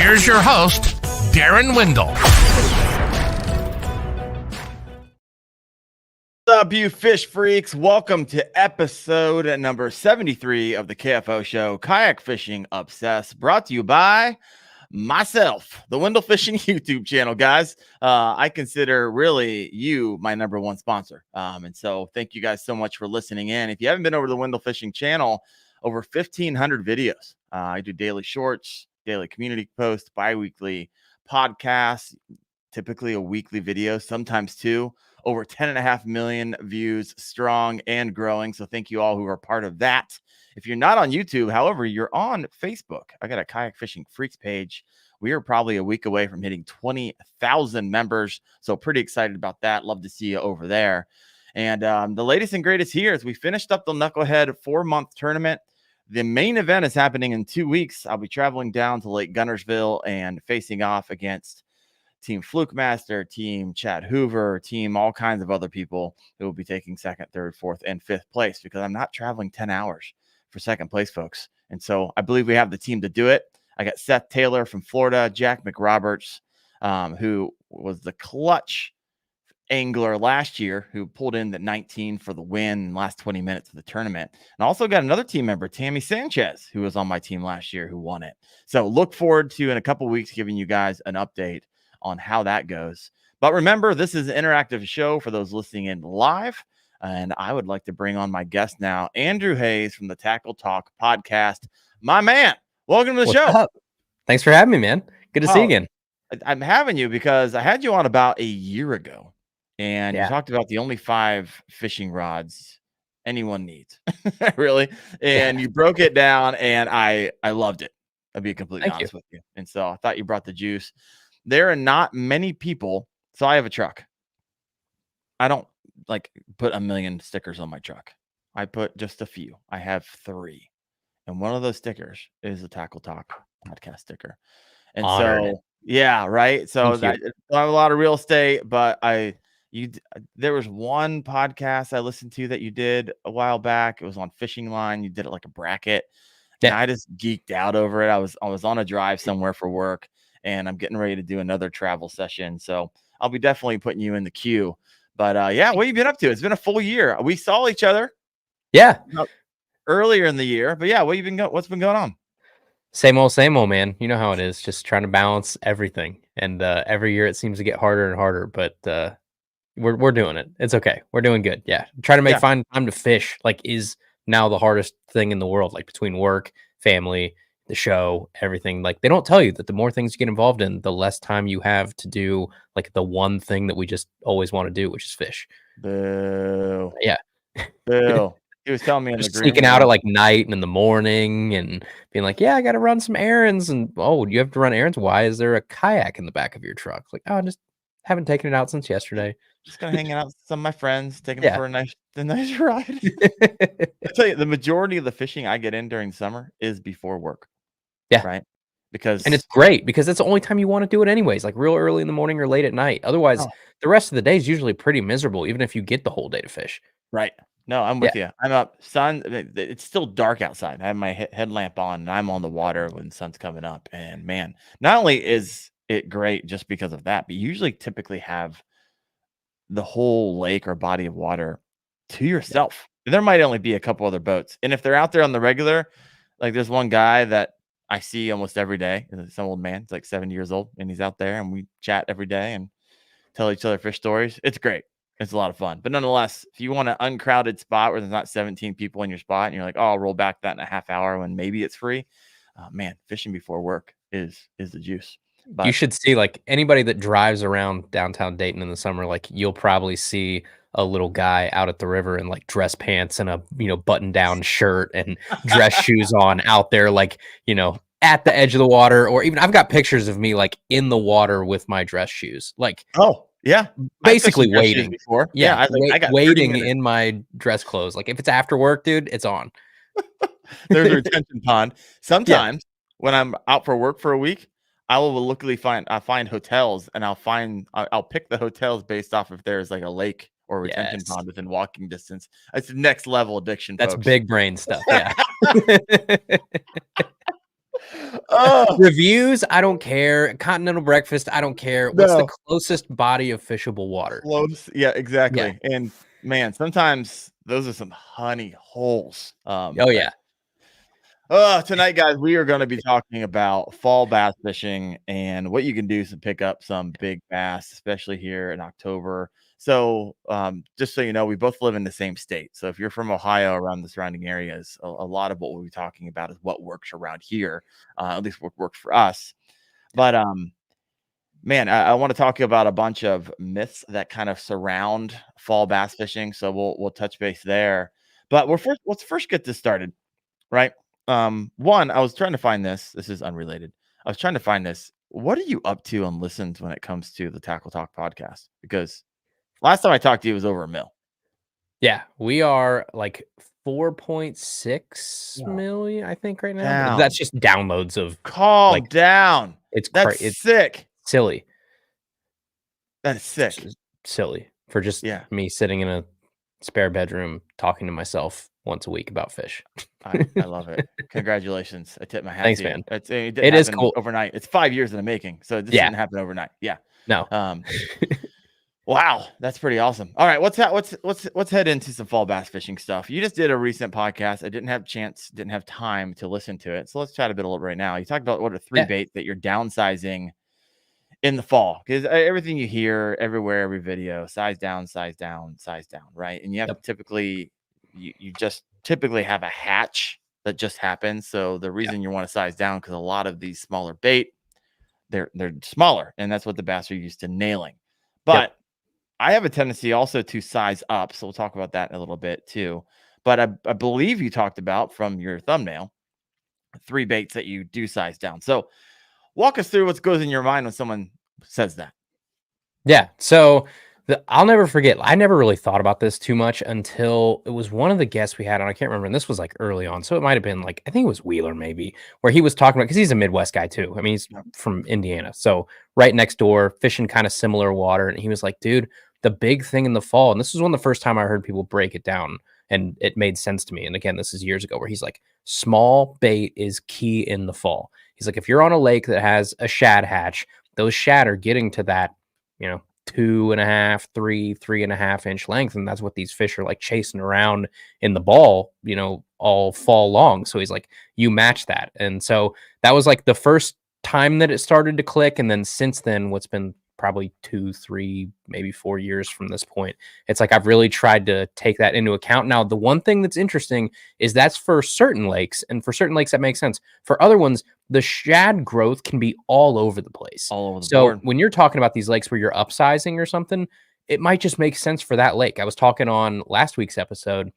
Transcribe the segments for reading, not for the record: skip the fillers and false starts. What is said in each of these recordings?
here's your host, Daren Wendell. What's up, you fish freaks? Welcome to episode number 73 of the KFO show, Kayak Fishing Obsessed, brought to you by myself, the Wendell Fishing YouTube channel, guys. I consider really you my number one sponsor. And so thank you guys so much for listening in. If you haven't been over to the Wendell Fishing channel, over 1,500 videos. I do daily shorts, daily community posts, bi-weekly podcasts, typically a weekly video, sometimes two. Over 10.5 million views, strong and growing. So thank you all who are part of that. If you're not on YouTube, however, you're on Facebook. I got a Kayak Fishing Freaks page. We are probably a week away from hitting 20,000 members. So pretty excited about that. Love to see you over there. And the latest and greatest here is we finished up the Knucklehead 4-month tournament. The main event is happening in 2 weeks. I'll be traveling down to Lake Gunnersville and facing off against Team Fluke Master, Team Chad Hoover, Team all kinds of other people who will be taking second, third, fourth, and fifth place because I'm not traveling 10 hours for second place, folks. And so I believe we have the team to do it. I got Seth Taylor from Florida, Jack McRoberts, who was the clutch angler last year, who pulled in the 19 for the win in the last 20 minutes of the tournament. And also got another team member, Tammy Sanchez, who was on my team last year, who won it. So look forward to, in a couple weeks, giving you guys an update on how that goes. But remember, this is an interactive show for those listening in live. And I would like to bring on my guest now, Andrew Hayes from the Tackle Talk podcast. My man, welcome to the show. Up? Thanks for having me, man. Good to see you again. I'm having you because I had you on about a year ago. And you talked about the only 5 fishing rods anyone needs, really. And you broke it down, and I loved it. I'll be completely honest with you. And so I thought you brought the juice. There are not many people. So I have a truck. I don't like put a million stickers on my truck. I put just a few. I have 3. And one of those stickers is a Tackle Talk podcast sticker. And so, yeah, right. So I have a lot of real estate, but there was one podcast I listened to that you did a while back. It was on Fishing Line. You did it like a bracket. Yeah. And I just geeked out over it. I was on a drive somewhere for work, and I'm getting ready to do another travel session. So I'll be definitely putting you in the queue. But yeah, what have you been up to? It's been a full year. We saw each other. Yeah. Earlier in the year. But yeah, what's been going on? Same old, man. You know how it is. Just trying to balance everything. And every year it seems to get harder and harder. But we're doing it. It's okay. We're doing good. Yeah. Trying to find time to fish is now the hardest thing in the world. Like between work, family, the show, everything. Like they don't tell you that the more things you get involved in, the less time you have to do like the one thing that we just always want to do, which is fish. Boo. Yeah. Boo. He was telling me just sneaking out at like night and in the morning and being like, yeah, I got to run some errands. And you have to run errands. Why is there a kayak in the back of your truck? Like, I just haven't taken it out since yesterday. Just gonna hang out with some of my friends, taking them for a nice ride. I tell you, the majority of the fishing I get in during summer is before work. Yeah. Right. And it's great because it's the only time you want to do it anyways, like real early in the morning or late at night. Otherwise, the rest of the day is usually pretty miserable, even if you get the whole day to fish. Right. No, I'm with you. I'm up. It's still dark outside. I have my headlamp on and I'm on the water when the sun's coming up. And man, not only is it great just because of that, but you usually typically have the whole lake or body of water to yourself. There might only be a couple other boats. And if they're out there on the regular, like there's one guy that I see almost every day. Some old man, he's like 70 years old, and he's out there and we chat every day and tell each other fish stories. It's great. It's a lot of fun. But nonetheless, if you want an uncrowded spot where there's not 17 people in your spot and you're like, oh, I'll roll back that in a half hour when maybe it's free. Man, fishing before work is the juice. But you should see like anybody that drives around downtown Dayton in the summer, like you'll probably see a little guy out at the river in like dress pants and a, button down shirt and dress shoes on out there, like, at the edge of the water, or even I've got pictures of me like in the water with my dress shoes, like, basically waiting before. I got waiting in my dress clothes. Like if it's after work, dude, it's on. There's a retention pond. Sometimes when I'm out for work for a week, I will luckily find hotels, and I'll pick the hotels based off if there's like a lake or retention pond within walking distance. It's next level addiction. That's folks. Big brain stuff. Yeah. Oh, Reviews, I don't care. Continental breakfast, I don't care. What's the no. closest body of fishable water? Close. Yeah, Yeah. exactly. And man, sometimes those are some honey holes. Oh, yeah. Tonight, guys, we are going to be talking about fall bass fishing and what you can do to pick up some big bass, especially here in October. So, just so you know, we both live in the same state. So, if you're from Ohio, around the surrounding areas, a lot of what we'll be talking about is what works around here, at least what works for us. But, man, I want to talk about a bunch of myths that kind of surround fall bass fishing. So, we'll touch base there. But let's first get this started. Right. One, I was trying to find this. This is unrelated. I was trying to find this. What are you up to on listens when it comes to the Tackle Talk podcast? Because last time I talked to you it was over a mil. Yeah, we are like 4.6 Whoa. million, I think, right now. Down. That's just downloads of Calm like down. it's That's sick. silly. That is sick. It's just silly for just Yeah. me sitting in a spare bedroom talking to myself once a week about fish. I love it. Congratulations. I tip my hat Thanks, to you. man. It didn't It is happen cool. overnight. It's 5 years in the making. So this Yeah. didn't happen overnight. Yeah. No. Wow, that's pretty awesome. All right, let's head into some fall bass fishing stuff. You just did a recent podcast. I didn't have time to listen to it. So let's chat a bit right now. You talked about what are three baits that you're downsizing in the fall, because everything you hear everywhere, every video, size down, size down, size down, right? And you have to typically you just typically have a hatch that just happens. So the reason you want to size down, because a lot of these smaller bait, they're smaller, and that's what the bass are used to nailing. But I have a tendency also to size up, so we'll talk about that in a little bit too. But I believe you talked about, from your thumbnail, 3 baits that you do size down. So walk us through what goes in your mind when someone says that. Yeah. So I'll never forget. I never really thought about this too much until it was one of the guests we had on. I can't remember. And this was like early on. So it might have been like, I think it was Wheeler maybe, where he was talking about, because he's a Midwest guy too. I mean, he's from Indiana. So right next door, fishing kind of similar water. And he was like, dude, the big thing in the fall, and this was one of the first time I heard people break it down, and it made sense to me. And again, this is years ago, where he's like, small bait is key in the fall. He's like, if you're on a lake that has a shad hatch, those shad are getting to that, 2.5, 3.5 inch length. And that's what these fish are like chasing around in the ball, all fall long. So he's like, you match that. And so that was like the first time that it started to click. And then since then, what's been probably 2, 3, maybe 4 years from this point, it's like I've really tried to take that into account. Now, the one thing that's interesting is that's for certain lakes, and for certain lakes that makes sense. For other ones, the shad growth can be all over the place. All over the so board. When you're talking about these lakes where you're upsizing or something, it might just make sense for that lake. I was talking on last week's episode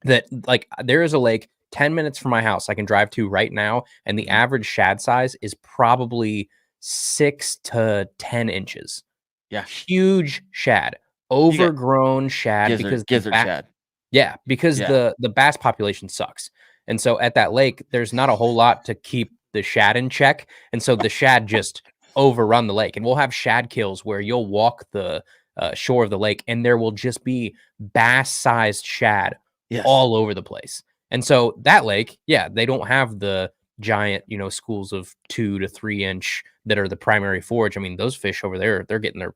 that like there is a lake 10 minutes from my house I can drive to right now, and the average shad size is probably 6 to 10 inches. Yeah. Huge shad, overgrown shad, because shad. Yeah, because the bass population sucks. And so at that lake, there's not a whole lot to keep the shad in check. And so the shad just overrun the lake. And we'll have shad kills where you'll walk the shore of the lake and there will just be bass-sized shad all over the place. And so that lake, they don't have the giant, schools of 2 to 3 inch that are the primary forage. I mean, those fish over there, they're getting their,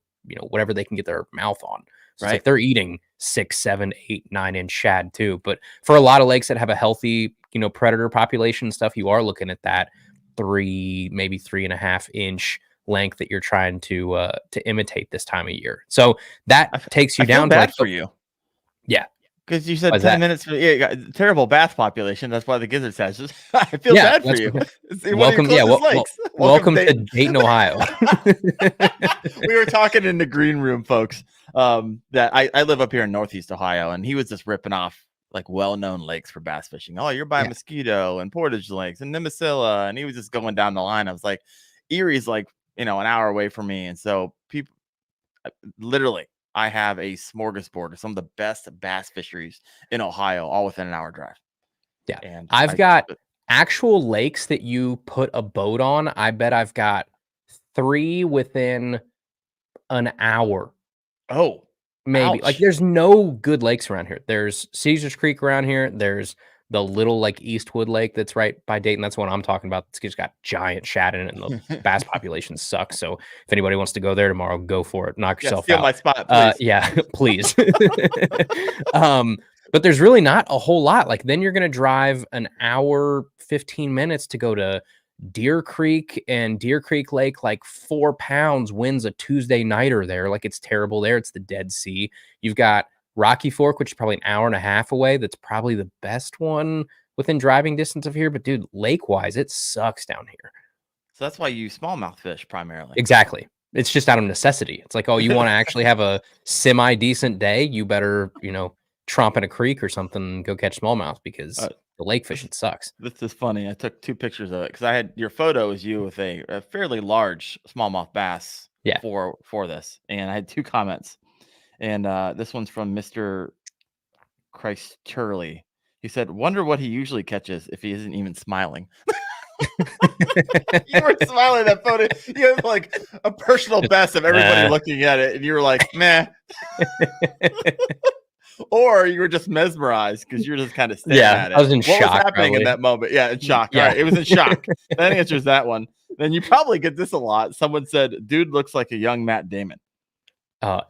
whatever they can get their mouth on. So it's like they're eating 6, 7, 8, 9 inch shad too. But for a lot of lakes that have a healthy, predator population stuff, you are looking at that 3, maybe 3.5 inch length that you're trying to imitate this time of year. So that takes you down to like for you. Yeah. Because you said 10 minutes. You got terrible bath population. That's why the gizzard says. I feel bad for you. Welcome to Dayton, Ohio. We were talking in the green room, folks. That I live up here in Northeast Ohio, and he was just ripping off like well-known lakes for bass fishing. Oh, you're by Mosquito and Portage Lakes and Nemesilla, and he was just going down the line. I was like, Erie's like an hour away from me, and so people literally. I have a smorgasbord of some of the best bass fisheries in Ohio, all within an hour drive. Yeah. And I've got actual lakes that you put a boat on. I bet I've got 3 within an hour. Oh, maybe. Ouch. Like there's no good lakes around here. There's Caesars Creek around here. There's the little like Eastwood Lake that's right by Dayton. That's what I'm talking about. It's just got giant shad in it, and the bass population sucks. So if anybody wants to go there tomorrow, go for it. Knock yourself steal out. my spot, please. Yeah, please. But there's really not a whole lot. Like then you're gonna drive an hour, 15 minutes to go to Deer Creek, and Deer Creek Lake, like 4 pounds wins a Tuesday nighter there. Like it's terrible there. It's the Dead Sea. You've got Rocky Fork, which is probably an hour and a half away. That's probably the best one within driving distance of here. But dude, lake wise, it sucks down here. So that's why you use smallmouth fish primarily. Exactly. It's just out of necessity. It's like, oh, you want to actually have a semi decent day, you better, tromp in a creek or something and go catch smallmouth, because the lake fishing sucks. This is funny. I took 2 pictures of it because I had your photo is you with a fairly large smallmouth bass. Yeah. For this, and I had 2 comments, and this one's from Mr. Christ Turley. He said, "Wonder what he usually catches if he isn't even smiling." You were smiling at that photo. You have like a personal best of everybody looking at it, and you were like, "Meh." Or you were just mesmerized because you're just kind of staring at it. I was in shock. What was happening probably in that moment? Yeah, in shock. Yeah. All right, it was in shock. That answers that one. Then you probably get this a lot. Someone said, "Dude looks like a young Matt Damon."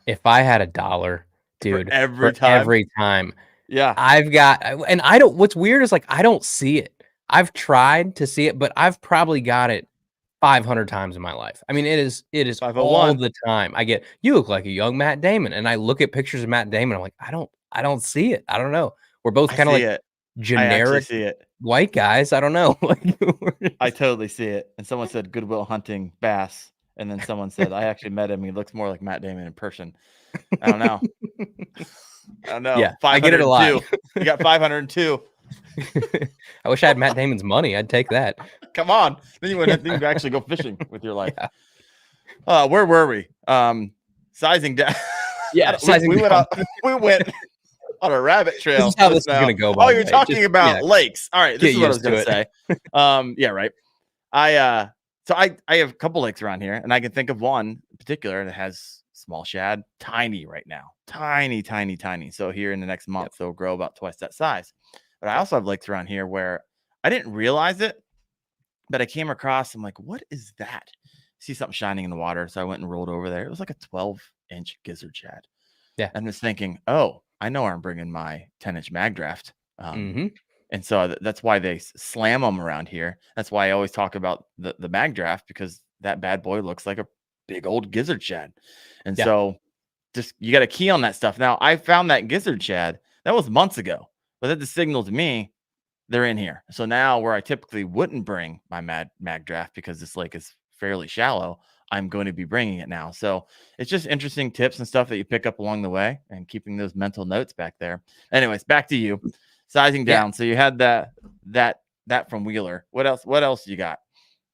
If I had $1, dude, for every time. Yeah. I've got, and I don't, what's weird is like, I don't see it. I've tried to see it, but I've probably got it 500 times in my life. I mean, it is all the time. I get, you look like a young Matt Damon. And I look at pictures of Matt Damon. I'm like, I don't see it. I don't know. We're both kind of like generic white guys. I don't know. I totally see it. And someone said Goodwill Hunting bass. And then someone said, I actually met him. He looks more like Matt Damon in person. I don't know. I don't know. Yeah, I get it a lot. You got 502. I wish I had Matt Damon's money. I'd take that. Come on. Then you wouldn't have to actually go fishing with your life. Yeah. Where were we? Sizing down. Yeah, sizing down. We went on a rabbit trail. This is how this is going to go. Oh, you're talking about lakes. All right. This is what I was going to say. Yeah, right. So I have a couple lakes around here, and I can think of one in particular that has small shad, tiny right now. Tiny. So here in the next month, they'll grow about twice that size. But I also have lakes around here where I didn't realize it, but I came across, I'm like, what is that? I see something shining in the water. So I went and rolled over there. It was like a 12-inch gizzard shad. Yeah. And was thinking, oh, I know where I'm bringing my 10-inch mag draft. And so that's why they slam them around here. That's why I always talk about the mag draft, because that bad boy looks like a big old gizzard shad. And so just, you got to key on that stuff. Now, I found that gizzard shad, that was months ago, but that the signal to me, they're in here. So now where I typically wouldn't bring my mag draft because this lake is fairly shallow, I'm going to be bringing it now. So it's just interesting tips and stuff that you pick up along the way and keeping those mental notes back there. Anyways, back to you. Sizing down. So you had that from Wheeler. What else you got?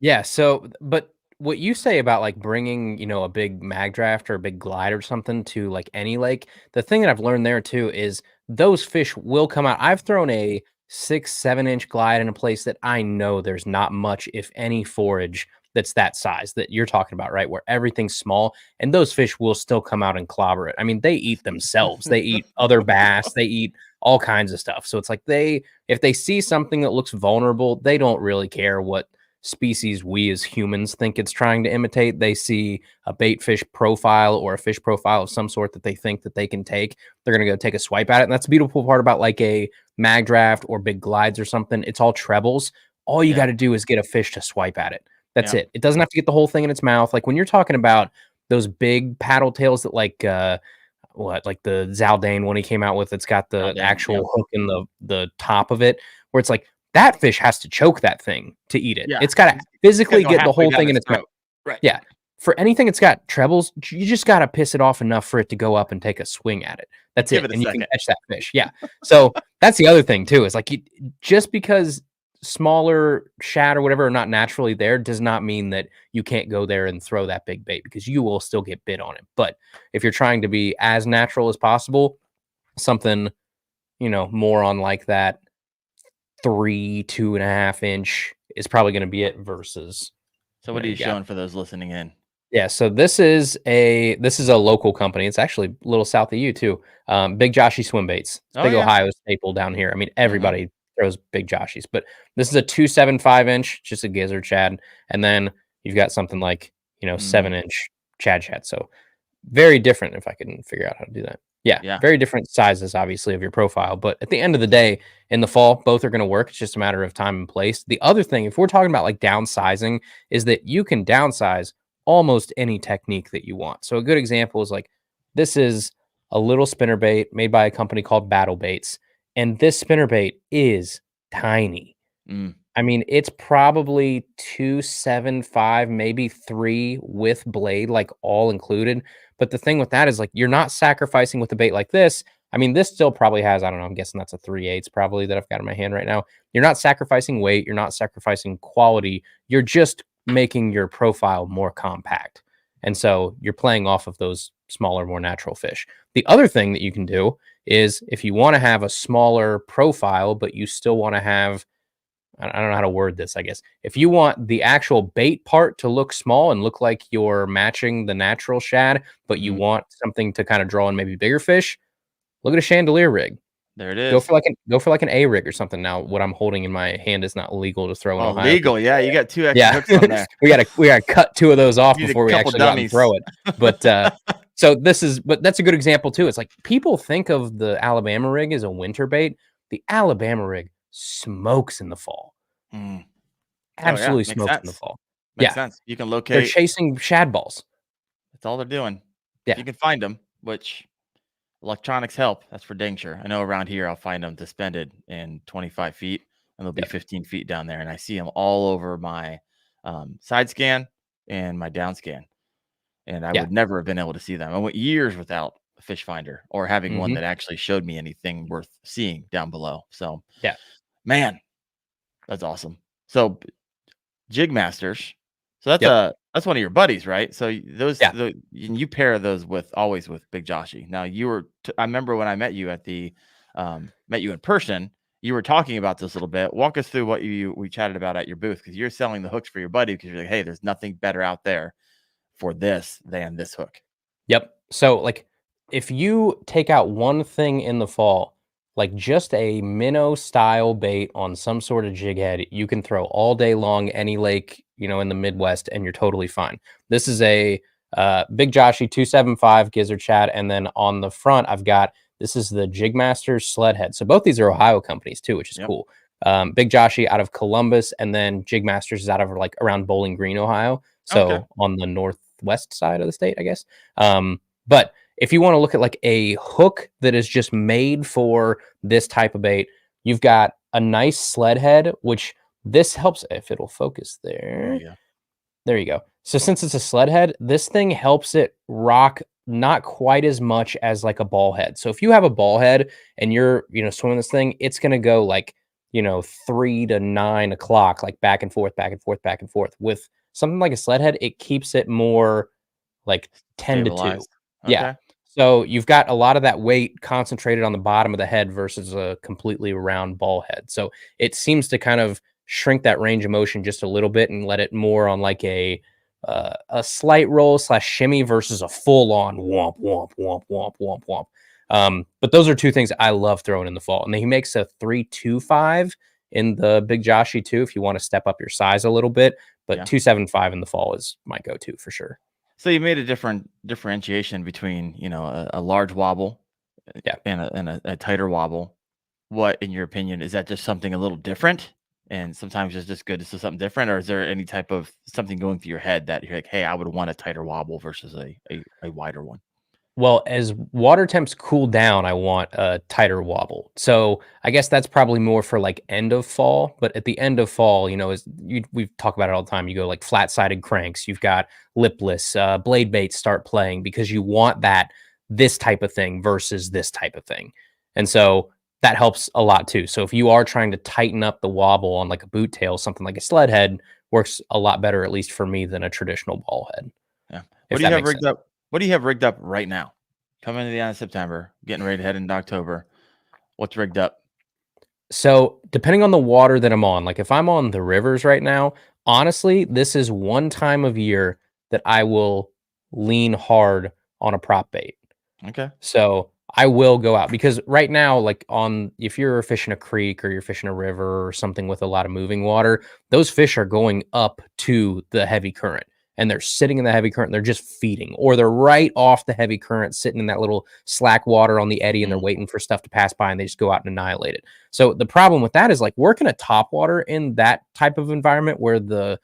Yeah. So, but what you say about like bringing, a big mag draft or a big glide or something to like any lake, the thing that I've learned there too is those fish will come out. I've thrown a 6-7 inch glide in a place that I know there's not much, if any, forage that's that size that you're talking about, right? Where everything's small, and those fish will still come out and clobber it. I mean, they eat themselves. They eat other bass. They eat all kinds of stuff. So it's like if they see something that looks vulnerable, they don't really care what species we as humans think it's trying to imitate. They see a bait fish profile or a fish profile of some sort that they think that they can take. They're going to go take a swipe at it. And that's the beautiful part about like a mag draft or big glides or something. It's all trebles. All you got to do is get a fish to swipe at it. That's it. It doesn't have to get the whole thing in its mouth. Like when you're talking about those big paddle tails that like the Zaldane one he came out with, it's got the actual hook in the top of it, where it's like that fish has to choke that thing to eat it. It's got to physically get the whole thing in its mouth. Right. Yeah. For anything that's got trebles, you just got to piss it off enough for it to go up and take a swing at it. That's it. And you can catch that fish. Yeah. So that's the other thing too, is like just because smaller shad or whatever are not naturally there does not mean that you can't go there and throw that big bait, because you will still get bit on it. But if you're trying to be as natural as possible, something more on like that 2.5 inch is probably going to be it versus. So what are you showing for those listening in? Yeah, so this is a local company. It's actually a little south of you too. Big Joshy Swimbaits. It's big Ohio staple down here. I mean, everybody throws big joshies. But this is a 2.75-inch, just a gizzard shad, and then you've got something like 7-inch shad. So very different. If I can figure out how to do that, Yeah. very different sizes, obviously, of your profile. But at the end of the day, in the fall, both are going to work. It's just a matter of time and place. The other thing, if we're talking about like downsizing, is that you can downsize almost any technique that you want. So a good example is like this is a little spinnerbait made by a company called Battle Baits, and this spinnerbait is tiny. I mean, it's probably 2.75, maybe 3 with blade, like all included. But the thing with that is like you're not sacrificing with a bait like this. I mean, this still probably has, I don't know, I'm guessing that's a 3/8 probably that I've got in my hand right now. You're not sacrificing weight, you're not sacrificing quality, you're just making your profile more compact. And so you're playing off of those smaller, more natural fish. The other thing that you can do is if you want to have a smaller profile, but you still want to have, I don't know how to word this, I guess. If you want the actual bait part to look small and look like you're matching the natural shad, but you want something to kind of draw in maybe bigger fish, look at a chandelier rig. There it is. Go for like an A rig or something. Now, what I'm holding in my hand is not legal to throw in Ohio. Legal, yeah. You got 2 extra hooks on there. we gotta cut 2 of those off before we actually go out and throw it. But but that's a good example too. It's like people think of the Alabama rig as a winter bait. The Alabama rig smokes in the fall. Absolutely smokes in the fall. Makes sense. You can locate. They're chasing shad balls. That's all they're doing. Yeah. You can find them, which electronics help. That's for dang sure. I know around here I'll find them suspended in 25 feet and they'll be 15 feet down there. And I see them all over my side scan and my down scan. And I would never have been able to see them. I went years without a fish finder or having one that actually showed me anything worth seeing down below. So man, that's awesome. So Jig Masters. So that's one of your buddies, right? So those you pair those always with Big Joshy. Now I remember when I met you at the met you in person, you were talking about this a little bit. Walk us through what we chatted about at your booth, because you're selling the hooks for your buddy because you're like, hey, there's nothing better out there for this than this hook. Yep. So like if you take out one thing in the fall, like just a minnow style bait on some sort of jig head, you can throw all day long, any lake, in the Midwest, and you're totally fine. This is a Big Joshy 2.75 gizzard shad. And then on the front, this is the Jig Masters sled head. So both these are Ohio companies too, which is cool. Big Joshy out of Columbus, and then Jig Masters is out of like around Bowling Green, Ohio. So on the northwest side of the state, I guess. But if you want to look at like a hook that is just made for this type of bait, you've got a nice sled head, which this helps if it'll focus there. There you go. So since it's a sled head, this thing helps it rock not quite as much as like a ball head. So if you have a ball head and you're, swimming this thing, it's going to go like, 3 to 9 o'clock, like back and forth, back and forth, back and forth. With something like a sled head, it keeps it more like 10 to 2. Yeah. So you've got a lot of that weight concentrated on the bottom of the head versus a completely round ball head. So it seems to kind of shrink that range of motion just a little bit and let it more on like a slight roll / shimmy versus a full on womp, womp, womp, womp, womp, womp. But those are two things I love throwing in the fall. And then he makes a 3.25 in the Big Joshy too, if you want to step up your size a little bit. But 2.75 in the fall is my go-to for sure. So you made a differentiation between, a large wobble and a tighter wobble. What, in your opinion, is that just something a little different? And sometimes it's just good to see something different, or is there any type of something going through your head that you're like, hey, I would want a tighter wobble versus a wider one? Well, as water temps cool down, I want a tighter wobble. So I guess that's probably more for like end of fall. But at the end of fall, we've talked about it all the time. You go like flat-sided cranks. You've got lipless blade baits start playing because you want this type of thing versus this type of thing. And so that helps a lot too. So if you are trying to tighten up the wobble on like a boot tail, something like a sled head works a lot better, at least for me, than a traditional ball head. Yeah. What do you have rigged up? What do you have rigged up right now? Coming to the end of September, getting ready to head into October. What's rigged up? So depending on the water that I'm on, like if I'm on the rivers right now, honestly, this is one time of year that I will lean hard on a prop bait. Okay. So I will go out because right now, like if you're fishing a creek or you're fishing a river or something with a lot of moving water, those fish are going up to the heavy current and they're sitting in the heavy current. And they're just feeding, or they're right off the heavy current, sitting in that little slack water on the eddy, and they're waiting for stuff to pass by, and they just go out and annihilate it. So the problem with that is like working a topwater in that type of environment where the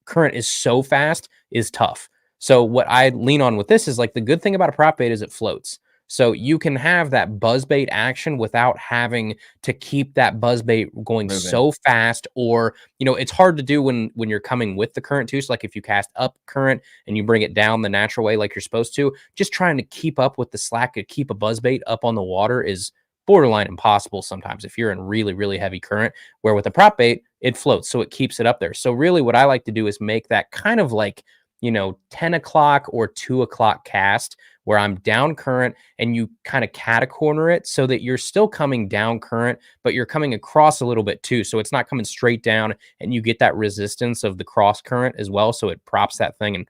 current is so fast is tough. So what I lean on with this is like the good thing about a prop bait is it floats. So you can have that buzzbait action without having to keep that buzzbait going Moving. so fast, or, you know, it's hard to do when you're coming with the current too. So like if you cast up current and you bring it down the natural way like you're supposed to, just trying to keep up with the slack to keep a buzzbait up on the water is borderline impossible sometimes if you're in really, really heavy current, where with a prop bait, it floats. So it keeps it up there. So really what I like to do is make that kind of like, you know, 10 o'clock or 2 o'clock cast where I'm down current, and you kind of catacorner it so that you're still coming down current, but you're coming across a little bit too. So it's not coming straight down, and you get that resistance of the cross current as well. So it props that thing and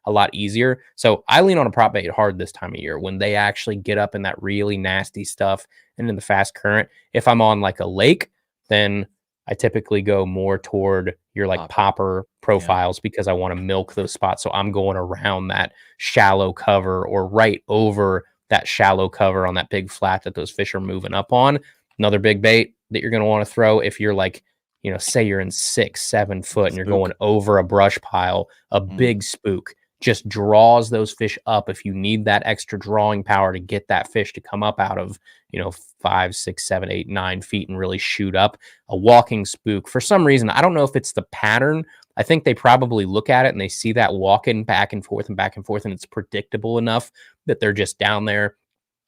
a lot easier. So I lean on a prop bait hard this time of year when they actually get up in that really nasty stuff and in the fast current. If I'm on like a lake, then I typically go more toward your like popper profiles because I want to milk those spots. So I'm going around that shallow cover or right over that shallow cover on that big flat that those fish are moving up on. Another big bait that you're going to want to throw if you're like, you know, say you're in 6-7 foot and you're going over a brush pile, a big spook just draws those fish up. If you need that extra drawing power to get that fish to come up out of, you know, 5, 6, 7, 8, 9 feet and really shoot up, a walking spook, for some reason, I don't know if it's the pattern. I think they probably look at it and they see that walking back and forth, and it's predictable enough that they're just down there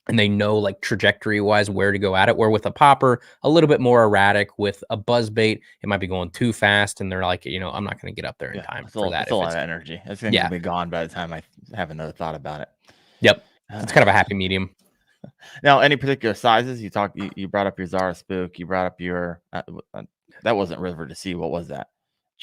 and they know like trajectory wise where to go at it. Where with a popper, a little bit more erratic. With a buzz bait, it might be going too fast and they're like, you know, I'm not going to get up there in time for that. It's a lot of energy. It's going to be gone by the time I have another thought about it. Yep. It's kind of a happy medium. Now, any particular sizes? You brought up your Zara spook. You brought up your that wasn't river to sea. What was that?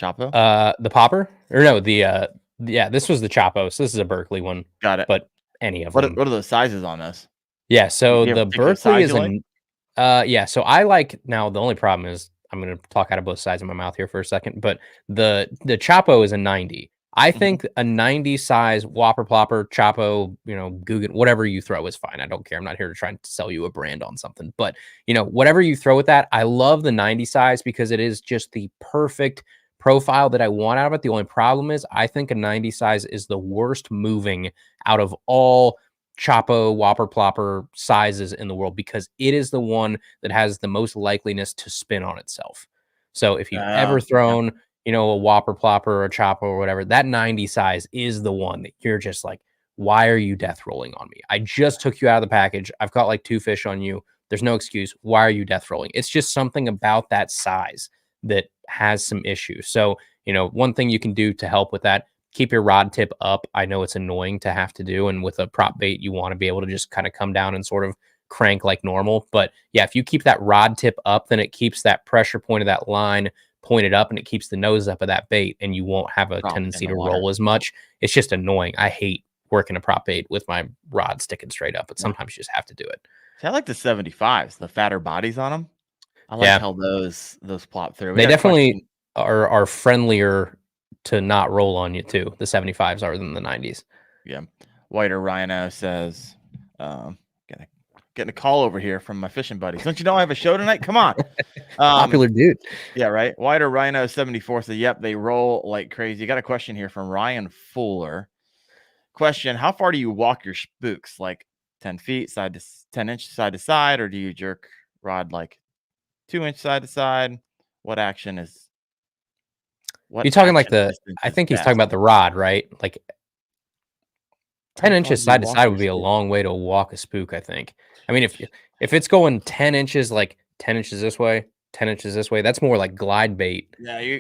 Chapo? The popper? Or no, this was the Chapo. So this is a Berkeley one. Got it. But any of them. What are the sizes on this? Yeah, so the Berkeley is like? So I like, now the only problem is I'm going to talk out of both sides of my mouth here for a second, but the Chapo is a 90. I think a 90 size whopper plopper, Chapo, you know, Guggen, whatever you throw is fine. I don't care. I'm not here to try and sell you a brand on something, but you know, whatever you throw with that, I love the 90 size because it is just the perfect profile that I want out of it. The only problem is I think a 90 size is the worst moving out of all Chapo, whopper plopper sizes in the world, because it is the one that has the most likeliness to spin on itself. So if you've ever thrown, you know, a whopper plopper or a Chapo or whatever, that 90 size is the one that you're just like, why are you death rolling on me? I just took you out of the package. I've caught like 2 fish on you. There's no excuse. Why are you death rolling? It's just something about that size that has some issues. So, you know, one thing you can do to help with that, keep your rod tip up. I know it's annoying to have to do, and with a prop bait, you want to be able to just kind of come down and sort of crank like normal. But yeah, if you keep that rod tip up, then it keeps that pressure point of that line pointed up, and it keeps the nose up of that bait, and you won't have a tendency to roll as much. It's just annoying. I hate working a prop bait with my rod sticking straight up, but sometimes you just have to do it. See, I like the 75s, the fatter bodies on them. I like how those plop through. They definitely are friendlier to not roll on you too. The 75s are than the 90s. Yeah. Whiter Rhino says, getting a call over here from my fishing buddies. Don't you know I have a show tonight? Come on. Popular dude. Yeah, right. Whiter Rhino 74 says, yep, they roll like crazy. Got a question here from Ryan Fuller. Question: how far do you walk your spooks? Like 10 feet, 10 inch side to side, or do you jerk rod like 2 inch side to side? What action is you're talking like I think he's talking about the rod, right? Like 10 inches side to side would be a long way to walk a spook, I think. I mean, if it's going 10 inches, like 10 inches this way, 10 inches this way, that's more like glide bait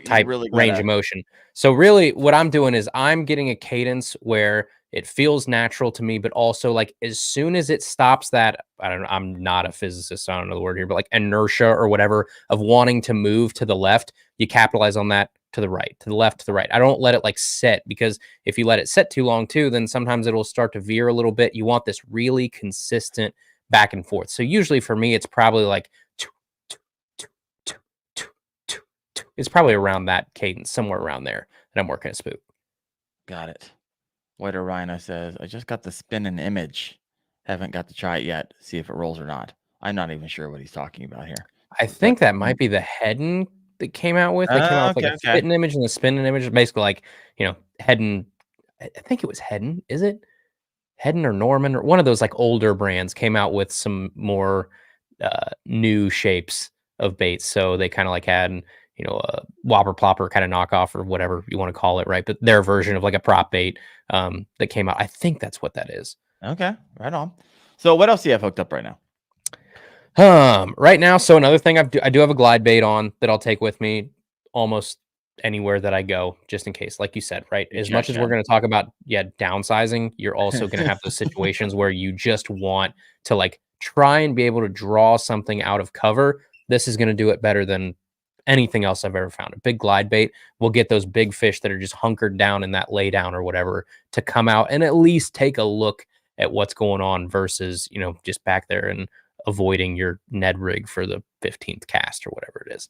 type really range of motion. So really what I'm doing is I'm getting a cadence where it feels natural to me, but also like as soon as it stops that, I don't know, I'm not a physicist, so I don't know the word here, but like inertia or whatever of wanting to move to the left, you capitalize on that, to the right, to the left, to the right. I don't let it like set, because if you let it set too long too, then sometimes it'll start to veer a little bit. You want this really consistent back and forth. So usually for me, it's probably like it's probably around that cadence, somewhere around there that I'm working a spook. Got it. Whiter Rhino says, I just got the spin and image. Haven't got to try it yet. See if it rolls or not. I'm not even sure what he's talking about here. I think that might be the Headin that came out with. They came out with like a spitting image and a spinning image. Basically, like, you know, Headin. I think it was Headin. Is it Headin or Norman or one of those like older brands came out with some more new shapes of baits. So they kind of like had, you know, a whopper plopper kind of knockoff or whatever you want to call it, right? But their version of like a prop bait that came out. I think that's what that is. Okay, right on. So what else do you have hooked up right now? Right now, so another thing I do have a glide bait on that I'll take with me almost anywhere that I go, just in case, like you said, right? As much as we're going to talk about, downsizing, you're also going to have those situations where you just want to like try and be able to draw something out of cover. This is going to do it better than anything else I've ever found. A big glide bait will get those big fish that are just hunkered down in that lay down or whatever to come out and at least take a look at what's going on versus, you know, just back there and avoiding your Ned rig for the 15th cast or whatever it is.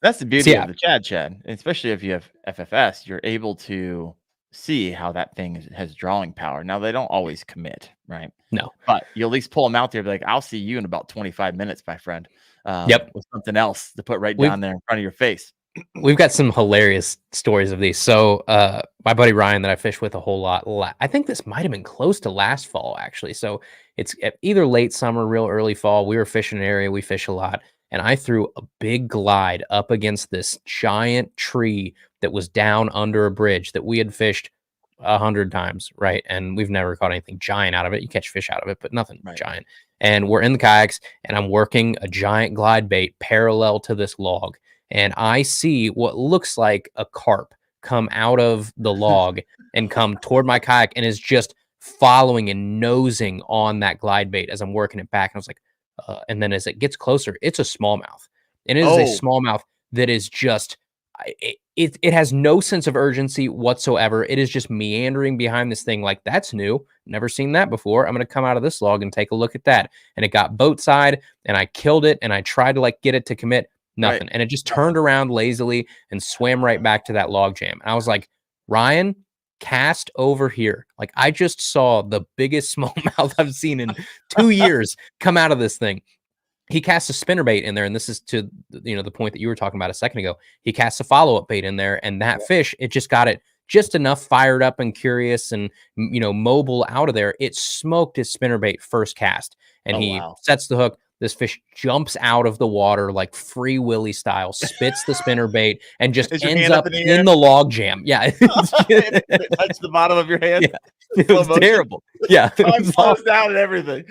That's the beauty of the Chad, especially if you have FFS, you're able to see how that thing has drawing power. Now, they don't always commit, right? No. But you at least pull them out there, be like, I'll see you in about 25 minutes, my friend. With something else to put right down there in front of your face. We've got some hilarious stories of these. So my buddy Ryan that I fish with a whole lot, I think this might have been close to last fall, actually. So it's either late summer, real early fall. We were fishing an area we fish a lot. And I threw a big glide up against this giant tree that was down under a bridge that we had fished 100 times, right? And we've never caught anything giant out of it. You catch fish out of it, but nothing giant. And we're in the kayaks, and I'm working a giant glide bait parallel to this log. And I see what looks like a carp come out of the log and come toward my kayak and is just following and nosing on that glide bait as I'm working it back. And I was like, and then as it gets closer, it's a smallmouth. And it is a smallmouth that is just, it has no sense of urgency whatsoever. It is just meandering behind this thing like, that's new. Never seen that before. I'm going to come out of this log and take a look at that. And it got boat side, and I killed it, and I tried to like get it to commit. Nothing. And it just turned around lazily and swam right back to that log jam. And I was like, Ryan, cast over here. Like, I just saw the biggest smallmouth I've seen in 2 years come out of this thing. He casts a spinnerbait in there, and this is to, you know, the point that you were talking about a second ago. He casts a follow-up bait in there, and that fish, it just got it just enough fired up and curious and, you know, mobile out of there. It smoked his spinnerbait first cast, and he sets the hook. This fish jumps out of the water like Free Willy style, spits the spinnerbait, and just ends up in the log jam. Yeah. It touched the bottom of your hand. Yeah. It was terrible. Yeah. It was down and everything.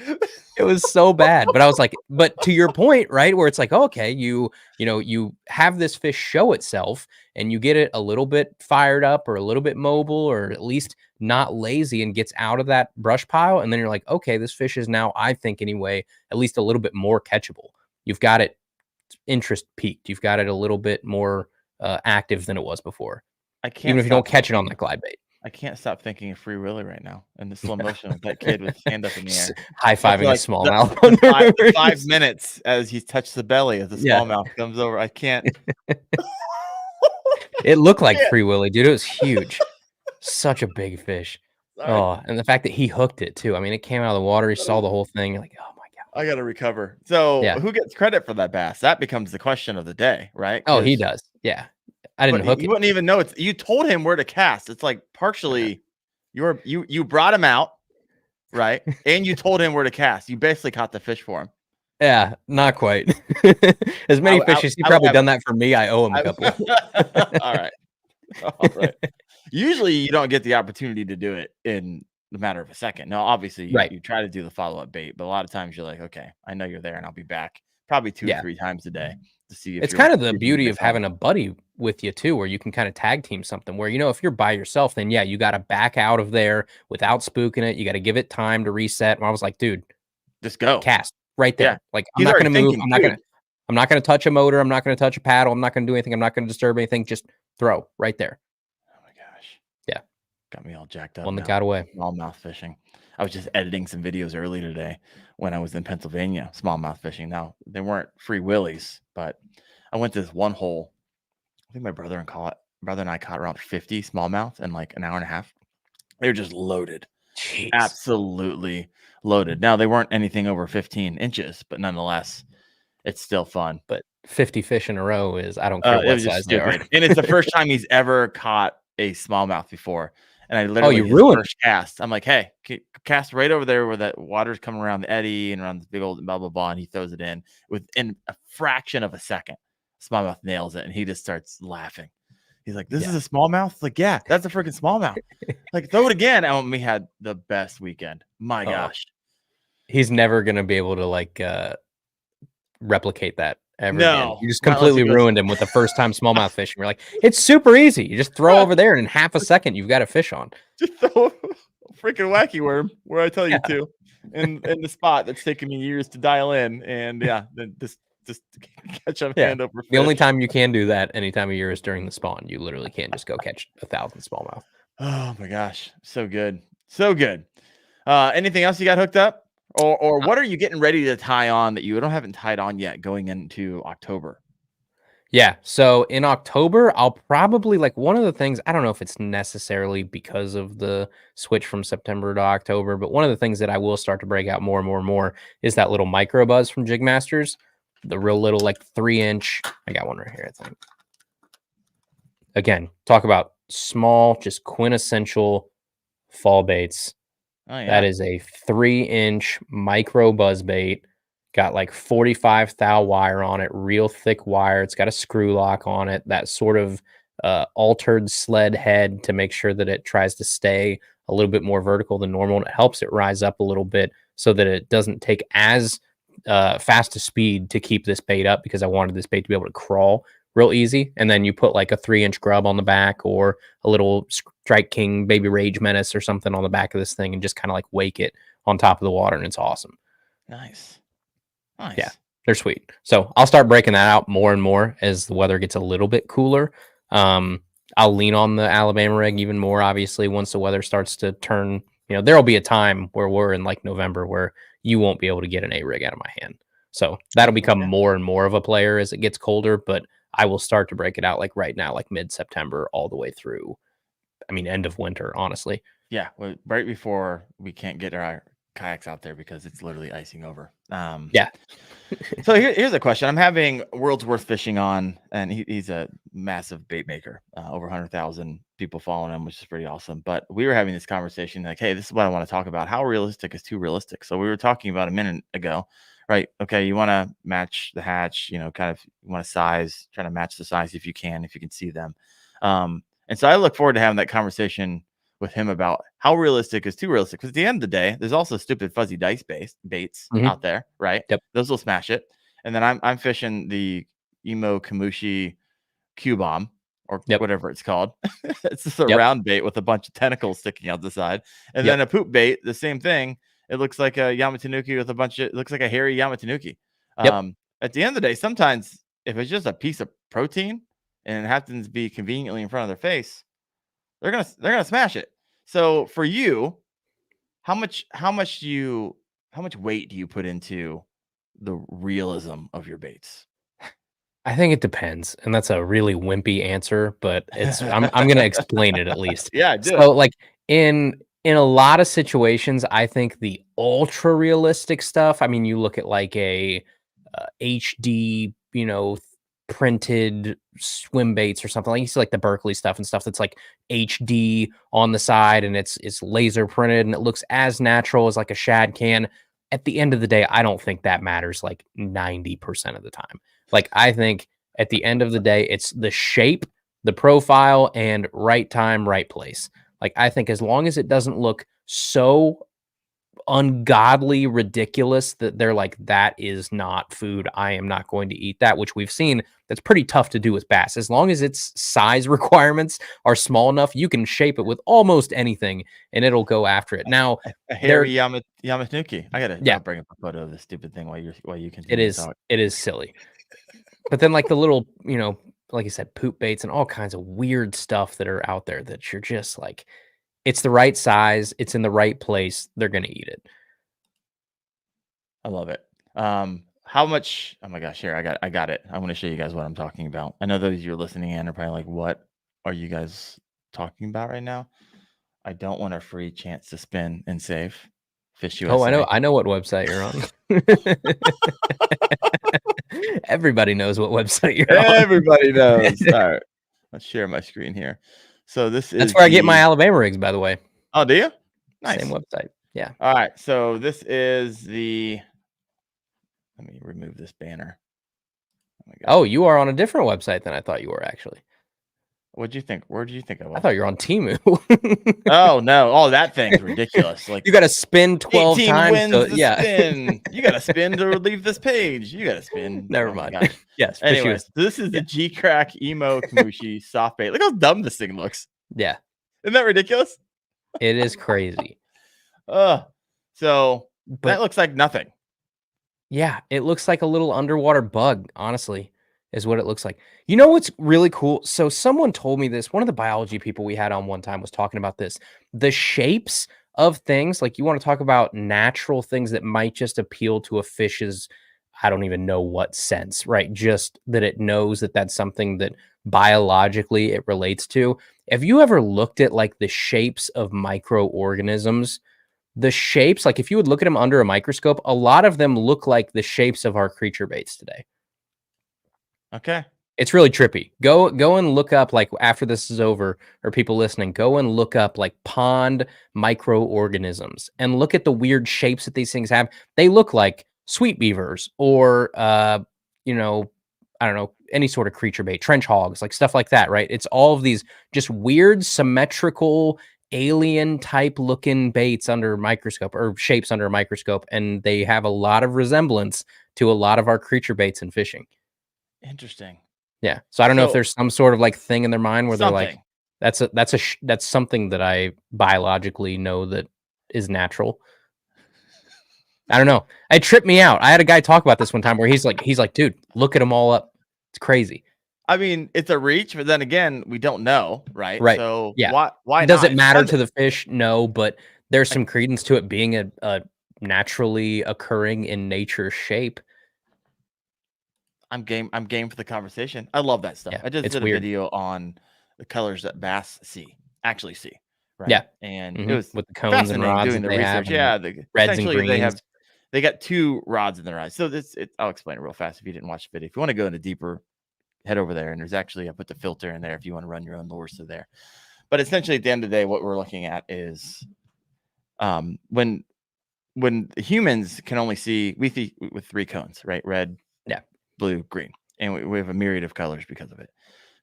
It was so bad. But I was like, but to your point, right, where it's like, okay, you have this fish show itself and you get it a little bit fired up or a little bit mobile or at least not lazy and gets out of that brush pile. And then you're like, okay, this fish is now, I think anyway, at least a little bit more catchable. You've got it interest peaked. You've got it a little bit more active than it was before. Even if you don't catch it on that glide bait. I can't stop thinking of Free Willy right now and the slow motion of that kid with his hand up in the air. High-fiving a smallmouth. 5 minutes as he touched the belly as the smallmouth comes over. I can't. It looked like Free Willy, dude. It was huge. Such a big fish. Sorry. Oh, and the fact that he hooked it too. I mean, it came out of the water. He saw the whole thing. You're like, oh my God. I got to recover. So who gets credit for that bass? That becomes the question of the day, right? Oh, he does. Yeah. I didn't hook it. You wouldn't even know it's. You told him where to cast. It's like partially, you brought him out, right? And you told him where to cast. You basically caught the fish for him. Yeah, not quite. As many fish as he probably done that for me. I owe him a couple. All right. Usually, you don't get the opportunity to do it in the matter of a second. Now, obviously, you try to do the follow-up bait, but a lot of times you're like, okay, I know you're there, and I'll be back probably 2 or 3 times a day. To see if it's kind of the beauty of having a buddy with you too, where you can kind of tag team something where, you know, if you're by yourself, then you got to back out of there without spooking it. You got to give it time to reset. And I was like, dude, just go cast right there. Like, I'm not going to move. I'm not going to touch a motor. I'm not going to touch a paddle. I'm not going to do anything. I'm not going to disturb anything. Just throw right there. Oh my gosh. Yeah. Got me all jacked up. One that got away. Smallmouth fishing. I was just editing some videos early today when I was in Pennsylvania, smallmouth fishing. Now, they weren't free willies, but I went to this one hole. I think my brother and I caught around 50 smallmouth in like an hour and a half. They were just loaded. Jeez. Absolutely loaded. Now, they weren't anything over 15 inches, but nonetheless, it's still fun. But 50 fish in a row is, I don't care what size they are. And it's the first time he's ever caught a smallmouth before. And I literally, you ruined first cast. I'm like, hey, cast right over there where that water's coming around the eddy and around the big old blah, blah, blah. And he throws it in within a fraction of a second. Smallmouth nails it. And he just starts laughing. He's like, this is a smallmouth? Like, yeah, that's a freaking smallmouth. Like, throw it again. And we had the best weekend. My gosh. He's never going to be able to like replicate that ever No. again. You just completely ruined him with the first time smallmouth fishing. You're like, it's super easy. You just throw over there and in half a second, you've got a fish on. Just throw a freaking wacky worm where I tell you to in the spot that's taken me years to dial in. And then just catch a hand over fish. The only time you can do that any time of year is during the spawn. You literally can't just go catch 1,000 smallmouth. Oh my gosh. So good. So good. Anything else you got hooked up? Or what are you getting ready to tie on that you haven't tied on yet going into October? Yeah. So in October, I'll probably like one of the things, I don't know if it's necessarily because of the switch from September to October, but one of the things that I will start to break out more and more and more is that little micro buzz from Jig Masters. The real little like 3-inch. I got one right here, I think. Again, talk about small, just quintessential fall baits. Oh, yeah. That is a 3-inch micro buzz bait. Got like 45 thou wire on it, real thick wire. It's got a screw lock on it, that sort of altered sled head to make sure that it tries to stay a little bit more vertical than normal. And it helps it rise up a little bit so that it doesn't take as fast a speed to keep this bait up, because I wanted this bait to be able to crawl real easy. And then you put like a 3-inch grub on the back or a little Strike King Baby Rage Menace or something on the back of this thing and just kind of like wake it on top of the water, and it's awesome. Nice. Yeah, they're sweet. So I'll start breaking that out more and more as the weather gets a little bit cooler. I'll lean on the Alabama rig even more, obviously, once the weather starts to turn. There'll be a time where we're in like November where you won't be able to get an A rig out of my hand. So that'll become more and more of a player as it gets colder, but I will start to break it out like right now, like mid-September all the way through. End of winter, honestly. Yeah, well, right before we can't get our kayaks out there because it's literally icing over. So here's a question. I'm having World's Worth Fishing on, and he's a massive bait maker. Over 100,000 people following him, which is pretty awesome. But we were having this conversation like, hey, this is what I want to talk about. How realistic is too realistic? So we were talking about a minute ago, right? Okay, you want to match the hatch, kind of you want to trying to match the size if you can see them. And so I look forward to having that conversation with him about how realistic is too realistic. Because at the end of the day, there's also stupid fuzzy dice baits out there, right? Yep. Those will smash it. And then I'm fishing the Emo Kamushi Q-Bomb or whatever it's called. It's just a round bait with a bunch of tentacles sticking out the side. And then a poop bait, the same thing. It looks like a Yamatanuki with it looks like a hairy Yamatanuki. At the end of the day, sometimes if it's just a piece of protein and it happens to be conveniently in front of their face, they're gonna smash it. So for you, how much weight do you put into the realism of your baits? I think it depends, and that's a really wimpy answer, but I'm gonna explain it at least. Yeah, do so like in a lot of situations, I think the ultra realistic stuff. You look at like a HD, printed swim baits or something, like you see like the Berkeley stuff and stuff that's like HD on the side and it's laser printed and it looks as natural as like a shad can. At the end of the day, I don't think that matters like 90% of the time. Like I think at the end of the day, it's the shape, the profile, and right time, right place. Like I think as long as it doesn't look so ungodly ridiculous that they're like, that is not food, I am not going to eat that, which we've seen that's pretty tough to do with bass. As long as its size requirements are small enough, you can shape it with almost anything and it'll go after it. Now a hairy Yamatanuki. I gotta bring up a photo of this stupid thing while you continue. It is silly. But then like the little, like you said, poop baits and all kinds of weird stuff that are out there that you're just like, it's the right size, it's in the right place, they're gonna eat it. I love it. How much? Oh my gosh, here I got it. I want to show you guys what I'm talking about. I know those of you are listening in are probably like, "What are you guys talking about right now?" I don't want a free chance to spin and save. Fish USA. Oh, I know what website you're on. Everybody knows what website you're on. Everybody knows. All right, let's share my screen here. So this is That's where I get my Alabama rigs, by the way. Oh, do you? Nice. Same website. Yeah. All right. So this is the. Let me remove this banner. Oh, you are on a different website than I thought you were, actually. What'd you think? Where did you think I was? I thought you were on Temu. Oh no! Oh, that thing's ridiculous. Like you got to spin 12 times. Spin. You got to spin to leave this page. You got to spin. Never mind. Yes. Anyways, this is the G-Crack Emo Kamushi soft bait. Look how dumb this thing looks. Yeah. Isn't that ridiculous? It is crazy. So that looks like nothing. Yeah, it looks like a little underwater bug, honestly, is what it looks like. You know what's really cool? So someone told me this. One of the biology people we had on one time was talking about this. The shapes of things, like you want to talk about natural things that might just appeal to a fish's, I don't even know what sense, right? Just that it knows that that's something that biologically it relates to. Have you ever looked at like the shapes of microorganisms? The shapes, like if you would look at them under a microscope, a lot of them look like the shapes of our creature baits today. Okay. It's really trippy. Go and look up, like after this is over, or people listening, go and look up like pond microorganisms and look at the weird shapes that these things have. They look like sweet beavers or, I don't know, any sort of creature bait, trench hogs, like stuff like that, right? It's all of these just weird, symmetrical, alien type looking baits under a microscope or shapes under a microscope, and they have a lot of resemblance to a lot of our creature baits in fishing. Interesting. Yeah. So I don't know if there's some sort of like thing in their mind where they're like, that's something that I biologically know that is natural. I don't know. It tripped me out. I had a guy talk about this one time where he's like, dude, look at them all up. It's crazy. I mean, it's a reach, but then again, we don't know, right? Right. So yeah. Why does not? It matter to the fish? No, but there's some credence to it being a naturally occurring in nature shape. I'm game for the conversation. I love that stuff. Yeah, I just did a video on the colors that bass actually see. Right. Yeah. And it was with the cones and rods doing the research. Yeah. The reds and greens. They got two rods in their eyes. So I'll explain it real fast if you didn't watch the video. If you want to go into deeper, head over there. And there's actually, I put the filter in there if you want to run your own lures through there. But essentially at the end of the day, what we're looking at is when humans can only see, we see with three cones, right? Red, blue, green. And we have a myriad of colors because of it.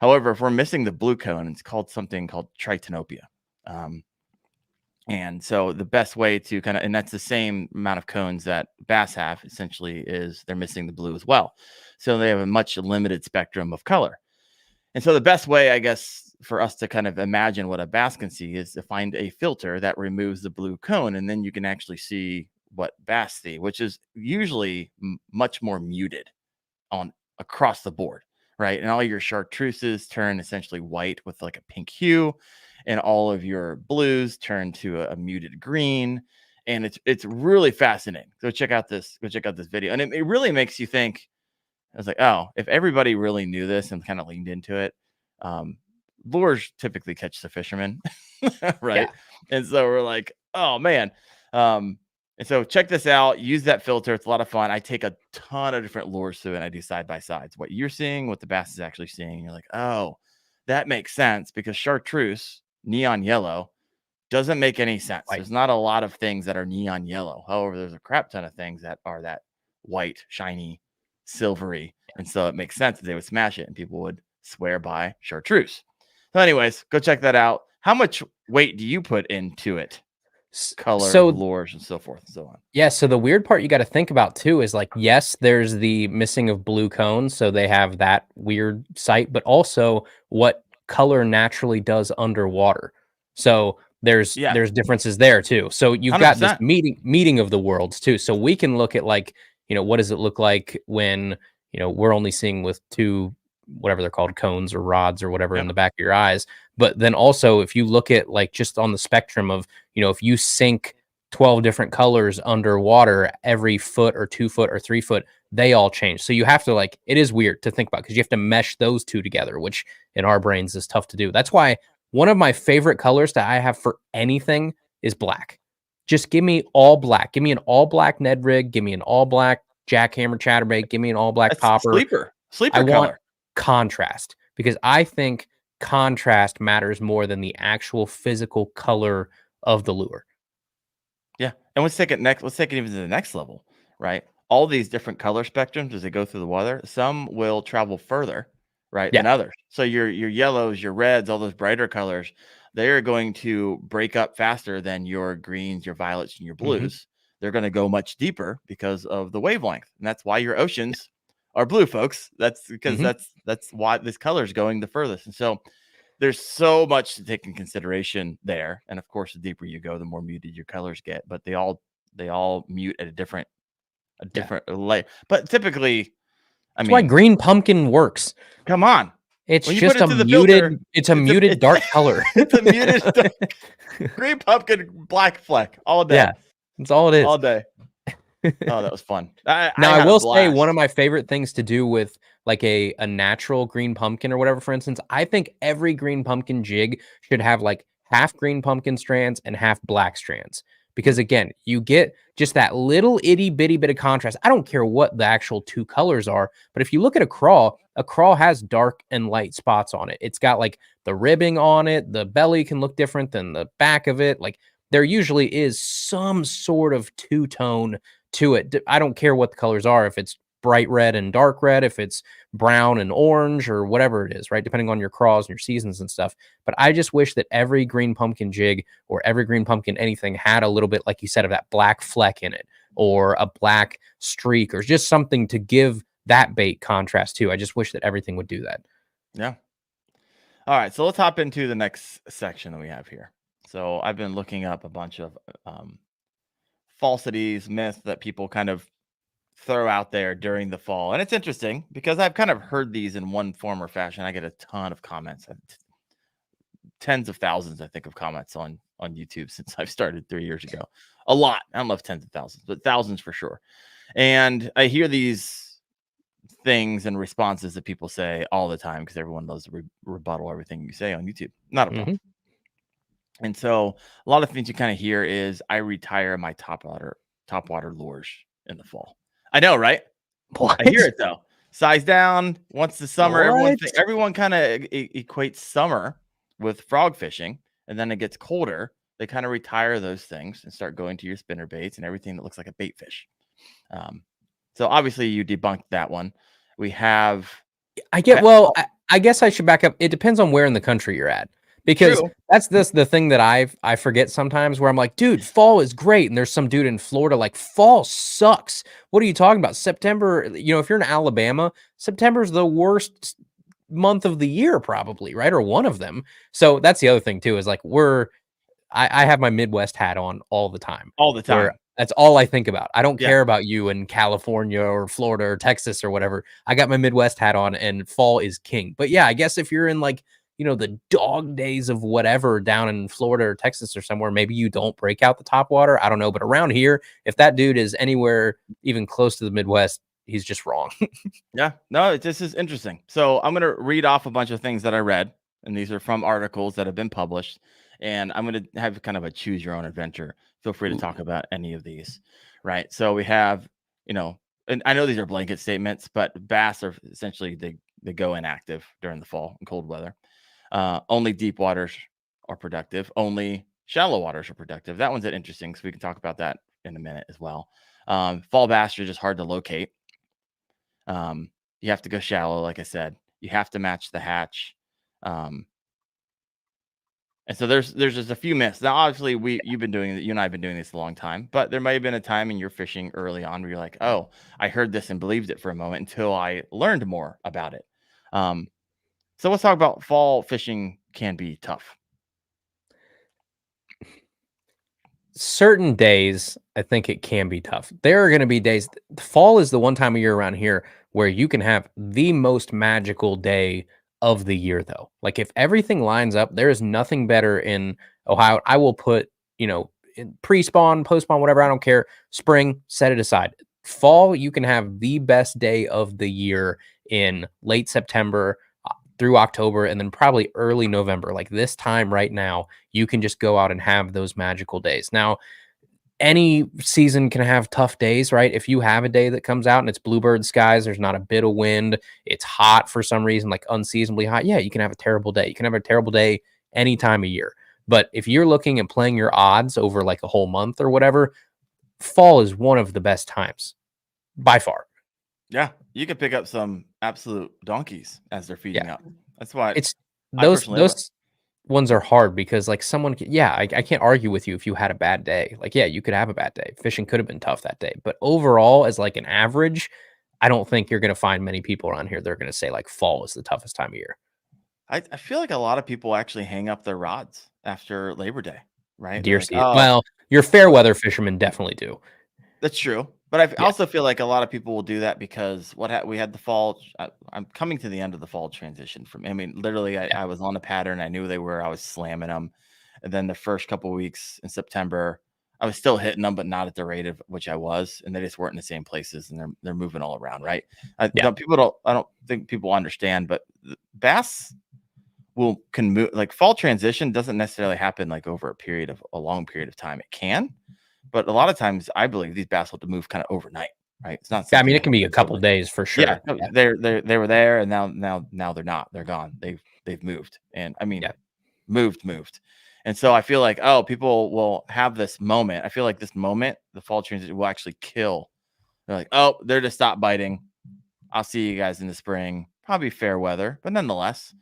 However, if we're missing the blue cone, it's called something called tritanopia. And so the best way to and that's the same amount of cones that bass have, essentially, is they're missing the blue as well. So they have a much limited spectrum of color. And so the best way, I guess, for us to kind of imagine what a bass can see is to find a filter that removes the blue cone. And then you can actually see what bass see, which is usually much more muted on across the board, right? And all your chartreuses turn essentially white with like a pink hue, and all of your blues turn to a muted green, and it's really fascinating. Go check out this video, and it really makes you think. I was like, oh, if everybody really knew this and kind of leaned into it, lures typically catch the fishermen, right? Yeah. And so we're like, oh man. And so check this out. Use that filter. It's a lot of fun. I take a ton of different lures through, and I do side by sides. What you're seeing, what the bass is actually seeing. You're like, oh, that makes sense, because chartreuse, neon yellow, doesn't make any sense. White. There's not a lot of things that are neon yellow. However, there's a crap ton of things that are that white, shiny, silvery. And so it makes sense that they would smash it and people would swear by chartreuse. So anyways, go check that out. How much weight do you put into it? Color, lures, and so forth and so on. Yeah. So the weird part you got to think about too is like, yes, there's the missing of blue cones. So they have that weird sight, but also what color naturally does underwater. So there's differences there too. So you've 100%. Got this meeting of the worlds too. So we can look at like, what does it look like when, we're only seeing with two, whatever they're called, cones or rods or whatever Yeah. in the back of your eyes. But then also, if you look at like just on the spectrum of, if you sink 12 different colors underwater every foot or 2 foot or 3 foot, they all change. So you have to it is weird to think about because you have to mesh those two together, which in our brains is tough to do. That's why one of my favorite colors that I have for anything is black. Just give me all black. Give me an all black Ned rig. Give me an all black jackhammer chatterbait. Give me an all black That's popper. Sleeper I want color. contrast because I think contrast matters more than the actual physical color of the lure. Yeah. And let's take it even to the next level, right? All these different color spectrums as they go through the water, some will travel further, right, than others. So your yellows, your reds, all those brighter colors, they are going to break up faster than your greens, your violets, and your blues. They're going to go much deeper because of the wavelength. And that's why your oceans are blue, folks. That's because that's why this color is going the furthest. And so there's so much to take in consideration there. And of course, the deeper you go, the more muted your colors get, but they all mute at a different layer. But typically, That's why green pumpkin works. Come on. It's just a muted, muted dark color. It's a muted green pumpkin black fleck all day. Yeah, that's all it is. All day. Oh, that was fun. I will say one of my favorite things to do with like a natural green pumpkin or whatever, for instance, I think every green pumpkin jig should have like half green pumpkin strands and half black strands. Because again, you get just that little itty bitty bit of contrast. I don't care what the actual two colors are, but if you look at a crawl has dark and light spots on it. It's got like the ribbing on it. The belly can look different than the back of it. Like there usually is some sort of two-tone to it. I don't care what the colors are, if it's bright red and dark red, if it's brown and orange or whatever it is, right? Depending on your craws and your seasons and stuff. But I just wish that every green pumpkin jig or every green pumpkin anything had a little bit, like you said, of that black fleck in it or a black streak or just something to give that bait contrast too. I just wish that everything would do that. Yeah. All right. So let's hop into the next section that we have here. So I've been looking up a bunch of falsities, myths that people kind of throw out there during the fall. And it's interesting because I've kind of heard these in one form or fashion. I get a ton of comments, tens of thousands, I think, of comments on YouTube since I've started 3 years ago. A lot. I don't know if tens of thousands, but thousands for sure. And I hear these things and responses that people say all the time because everyone loves to rebuttal everything you say on YouTube. Not a problem. And so a lot of things you kind of hear is I retire my topwater lures in the fall. I know, right? What? I hear it though. Size down once the summer. Everyone kind of equates summer with frog fishing, and then it gets colder. They kind of retire those things and start going to your spinner baits and everything that looks like a bait fish. So obviously you debunked that one. We have. I guess I should back up. It depends on where in the country you're at. Because that's the thing that I forget sometimes where I'm like, dude, fall is great. And there's some dude in Florida like, fall sucks. What are you talking about? September, if you're in Alabama, September's the worst month of the year probably, right? Or one of them. So that's the other thing too, is like I have my Midwest hat on all the time. All the time. That's all I think about. I don't care about you in California or Florida or Texas or whatever. I got my Midwest hat on and fall is king. But yeah, I guess if you're in like, the dog days of whatever down in Florida or Texas or somewhere, maybe you don't break out the top water. I don't know. But around here, if that dude is anywhere even close to the Midwest, he's just wrong. Yeah, no, this is interesting. So I'm going to read off a bunch of things that I read, and these are from articles that have been published. And I'm going to have kind of a choose your own adventure. Feel free to talk about any of these, right? So we have, and I know these are blanket statements, but bass are essentially, they go inactive during the fall and cold weather. Only deep waters are productive. Only shallow waters are productive. That one's interesting because we can talk about that in a minute as well. Fall bass are just hard to locate. You have to go shallow, like I said. You have to match the hatch. And so there's just a few myths. Now, obviously, you and I have been doing this a long time, but there might have been a time in your fishing early on where you're like, oh, I heard this and believed it for a moment until I learned more about it. So let's talk about fall fishing can be tough. Certain days, I think it can be tough. There are going to be days. Fall is the one time of year around here where you can have the most magical day of the year, though. Like if everything lines up, there is nothing better in Ohio. I will put, in pre-spawn, post-spawn, whatever, I don't care. Spring, set it aside. Fall, you can have the best day of the year in late September through October, and then probably early November. Like this time right now, you can just go out and have those magical days. Now, any season can have tough days, right? If you have a day that comes out and it's bluebird skies, there's not a bit of wind, it's hot for some reason, like unseasonably hot. Yeah, you can have a terrible day. You can have a terrible day any time of year. But if you're looking at playing your odds over like a whole month or whatever, fall is one of the best times by far. Yeah, you could pick up some absolute donkeys as they're feeding up. That's why it's those ones are hard because like someone, I can't argue with you if you had a bad day. Like, yeah, you could have a bad day. Fishing could have been tough that day. But overall, as like an average, I don't think you're going to find many people around here that are going to say like fall is the toughest time of year. I feel like a lot of people actually hang up their rods after Labor Day, right? Deer Like, season. Well, your fair weather fishermen definitely do. That's true. But I also feel like a lot of people will do that because we had the fall. I'm coming to the end of the fall transition literally, I was on a pattern. I knew they were. I was slamming them. And then the first couple of weeks in September, I was still hitting them, but not at the rate of which I was. And they just weren't in the same places, and they're moving all around, right? I don't think people understand, but bass can move. Like fall transition doesn't necessarily happen like over a long period of time. It can. But a lot of times, I believe these bass will move kind of overnight, right? It's not. Yeah, I mean, it can be a couple days for sure. Yeah, they were there, and now they're not. They're gone. They've moved, and I mean, moved. And so I feel like people will have this moment. I feel like this moment, the fall transition, will actually kill. They're like, they're just stop biting. I'll see you guys in the spring. Probably fair weather, but nonetheless,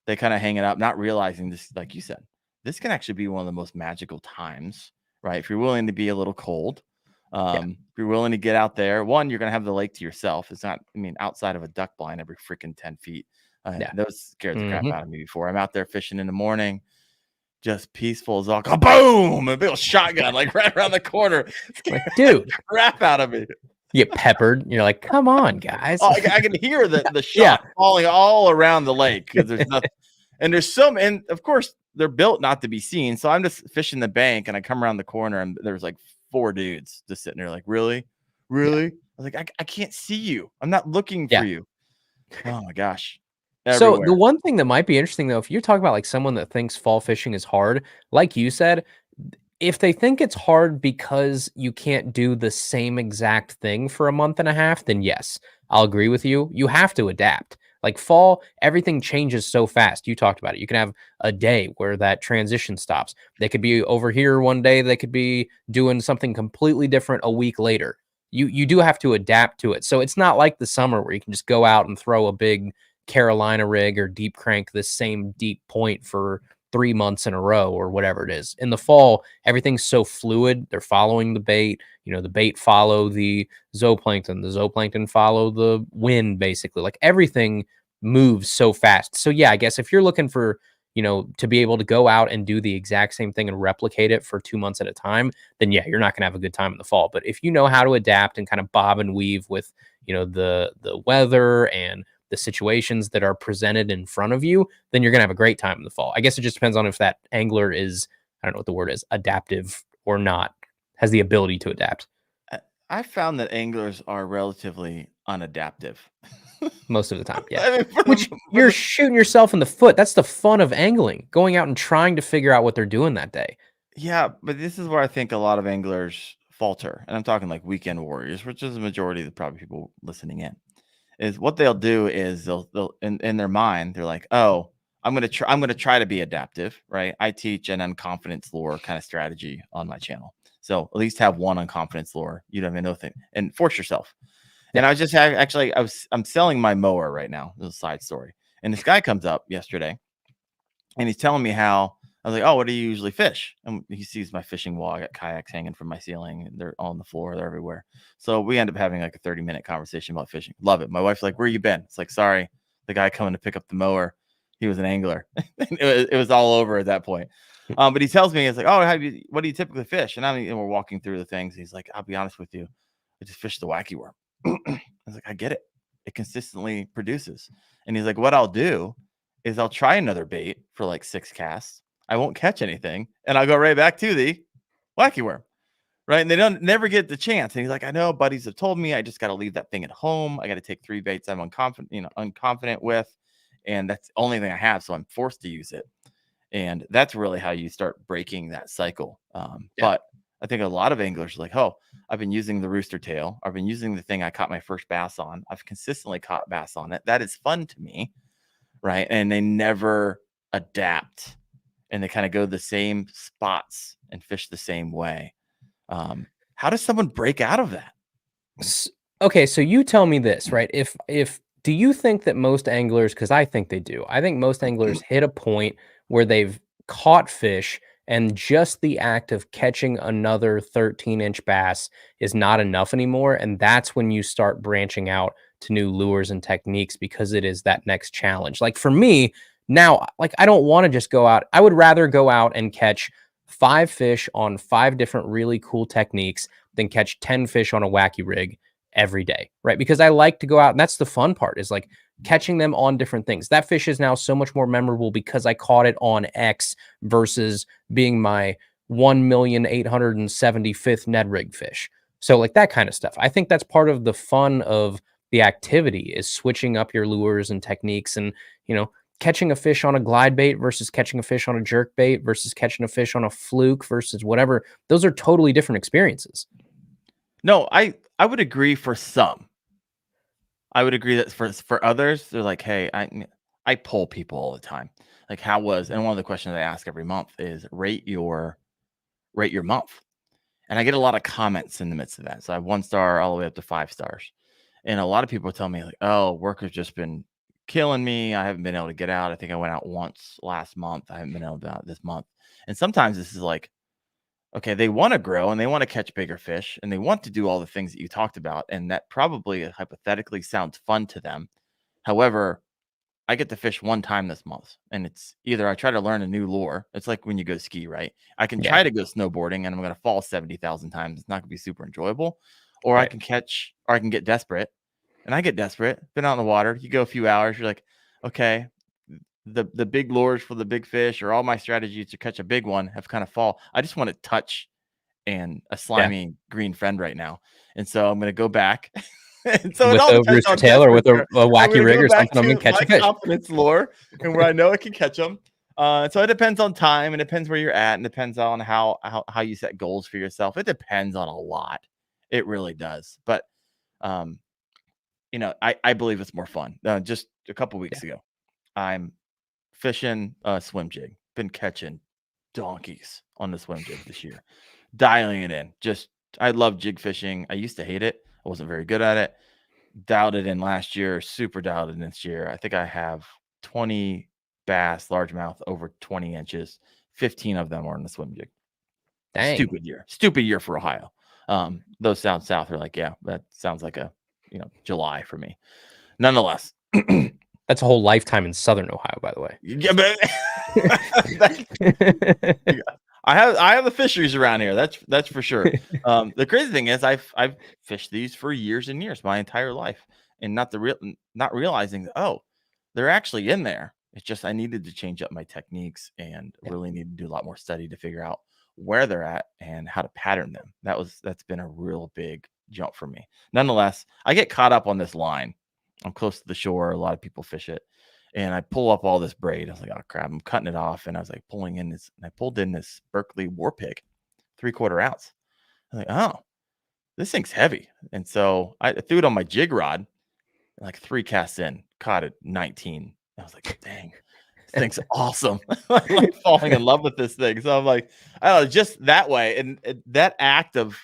they kind of hang it up, not realizing this, like you said, this can actually be one of the most magical times. Right. If you're willing to be a little cold, if you're willing to get out there, one, you're going to have the lake to yourself. It's not, outside of a duck blind every freaking 10 feet. Those scared the crap out of me before. I'm out there fishing in the morning, just peaceful as all. Boom! A big old shotgun, like right around the corner. Like, dude, crap out of me. You get peppered. You're like, come on, guys. I can hear the shot falling all around the lake because there's nothing. And there's some, and of course, they're built not to be seen. So I'm just fishing the bank, and I come around the corner, and there's like 4 dudes just sitting there like, really? Yeah. I was like, I can't see you. I'm not looking for you. Oh my gosh. Everywhere. So the one thing that might be interesting though, if you talk about like someone that thinks fall fishing is hard, like you said, if they think it's hard because you can't do the same exact thing for a month and a half, then yes, I'll agree with you. You have to adapt. Like fall, everything changes so fast. You talked about it. You can have a day where that transition stops. They could be over here one day. They could be doing something completely different a week later. You do have to adapt to it. So it's not like the summer where you can just go out and throw a big Carolina rig or deep crank this same deep point for 3 months in a row or whatever it is. In the fall, everything's so fluid. They're following the bait. The bait follow the zooplankton. The zooplankton follow the wind, basically. Like everything moves so fast. So yeah, I guess if you're looking for, to be able to go out and do the exact same thing and replicate it for 2 months at a time, then yeah, you're not going to have a good time in the fall. But if you know how to adapt and kind of bob and weave with, the weather and the situations that are presented in front of you, then you're going to have a great time in the fall. I guess it just depends on if that angler is, I don't know what the word is, adaptive or not, has the ability to adapt. I found that anglers are relatively unadaptive. Most of the time, yeah. Which you're shooting yourself in the foot. That's the fun of angling, going out and trying to figure out what they're doing that day. Yeah, but this is where I think a lot of anglers falter. And I'm talking like weekend warriors, which is the majority of the probably people listening in. Is what they'll do is they'll in their mind, they're like, I'm gonna try to be adaptive, right? I teach an unconfidence lure kind of strategy on my channel. So at least have one unconfidence lure. You don't even know thing and force yourself. And I was just I'm selling my mower right now. This is a side story. And this guy comes up yesterday and he's telling me how I was like, what do you usually fish? And he sees my fishing wall. I got kayaks hanging from my ceiling and they're all on the floor. They're everywhere. So we end up having like a 30-minute conversation about fishing. Love it. My wife's like, where you been? It's like, sorry, the guy coming to pick up the mower, he was an angler. it was all over at that point. But he tells me, it's like, what do you typically fish? And we're walking through the things. He's like, I'll be honest with you. I just fish the wacky worm. I was like, I get it. It consistently produces. And he's like, what I'll do is I'll try another bait for like 6 casts. I won't catch anything. And I'll go right back to the wacky worm. Right. And they don't never get the chance. And he's like, I know buddies have told me I just got to leave that thing at home. I got to take 3 baits I'm unconfident with. And that's the only thing I have. So I'm forced to use it. And that's really how you start breaking that cycle. But I think a lot of anglers are like, oh, I've been using the rooster tail. I've been using the thing I caught my first bass on. I've consistently caught bass on it. That is fun to me. Right. And they never adapt. And they kind of go the same spots and fish the same way. How does someone break out of that? Okay, so you tell me this, right? If do you think that most anglers, because I think they do, I think most anglers hit a point where they've caught fish and just the act of catching another 13-inch bass is not enough anymore. And that's when you start branching out to new lures and techniques because it is that next challenge. Like for me now, like I don't want to just go out. I would rather go out and catch 5 fish on 5 different really cool techniques than catch 10 fish on a wacky rig every day, right? Because I like to go out, and that's the fun part, is like catching them on different things. That fish is now so much more memorable because I caught it on X versus being my 1,875th Ned rig fish. So like that kind of stuff. I think that's part of the fun of the activity, is switching up your lures and techniques, and catching a fish on a glide bait versus catching a fish on a jerk bait versus catching a fish on a fluke versus whatever. Those are totally different experiences. No, I would agree for some. I would agree that for others, they're like, hey, I poll people all the time. Like, how was, and one of the questions I ask every month is rate your month. And I get a lot of comments in the midst of that. So I have 1 star all the way up to 5 stars. And a lot of people tell me like, oh, work has just been killing me. I haven't been able to get out. I think I went out once last month. I haven't been able to get out this month. And sometimes this is like, okay, they want to grow and they want to catch bigger fish and they want to do all the things that you talked about. And that probably hypothetically sounds fun to them. However, I get to fish 1 time this month, and it's either I try to learn a new lure. It's like when you go ski, right? I can try to go snowboarding and I'm going to fall 70,000 times. It's not going to be super enjoyable. Or I can get desperate, and I get desperate. Been out in the water. You go a few hours. You're like, okay, the big lures for the big fish, or all my strategies to catch a big one have kind of fall. I just want to touch and a slimy green friend right now. And so I'm going to go back. And so with a rooster tail or with a wacky rig or something, I'm going to catch a fish. Confidence lure and where I know I can catch them. So it depends on time, and it depends where you're at, and depends on how you set goals for yourself. It depends on a lot. It really does. But, I believe it's more fun. Just a couple weeks ago, I'm fishing a swim jig. Been catching donkeys on the swim jig this year. Dialing it in. I love jig fishing. I used to hate it. I wasn't very good at it. Dialed it in last year, super dialed it in this year. I think I have 20 bass, largemouth over 20 inches. 15 of them are in the swim jig. Dang. Stupid year for Ohio. Those down south are like, yeah, that sounds like a July for me. Nonetheless, that's a whole lifetime in Southern Ohio, by the way. Yeah, but I have the fisheries around here. That's for sure. The crazy thing is I've fished these for years and years, my entire life, and not realizing that, oh, they're actually in there. It's just I needed to change up my techniques and really need to do a lot more study to figure out where they're at and how to pattern them. That's been a real big jump for me. Nonetheless, I get caught up on this line. I'm close to the shore. A lot of people fish it. And I pull up all this braid. I was like, oh, crap. I'm cutting it off. And I was like pulling in this. And I pulled in this Berkeley War Pig, 3/4 ounce. I was like, oh, this thing's heavy. And so I threw it on my jig rod. Like 3 casts in, caught it 19. I was like, dang, this thing's awesome. I'm like falling in love with this thing. So I'm like, I don't know, just that way. And that act of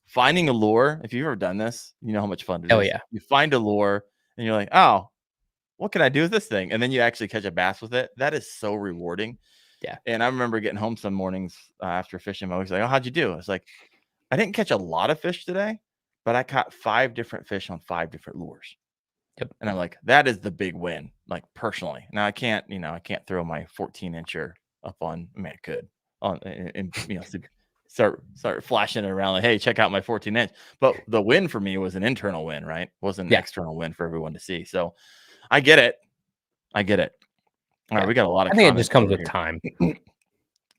finding a lure, if you've ever done this, you know how much fun it is. Oh, yeah. You find a lure and you're like, oh, what can I do with this thing? And then you actually catch a bass with it. That is so rewarding. Yeah. And I remember getting home some mornings after fishing. I was like, oh, how'd you do? I was like, I didn't catch a lot of fish today, but I caught 5 different fish on 5 different lures. Yep. And I'm like, that is the big win, like personally. Now I can't throw my 14-incher up on, I mean, I could on, and start flashing it around like, hey, check out my 14-inch. But the win for me was an internal win, right? Wasn't an external win for everyone to see. So I get it. All right, we got a lot of I think it comments just comes over with here. time.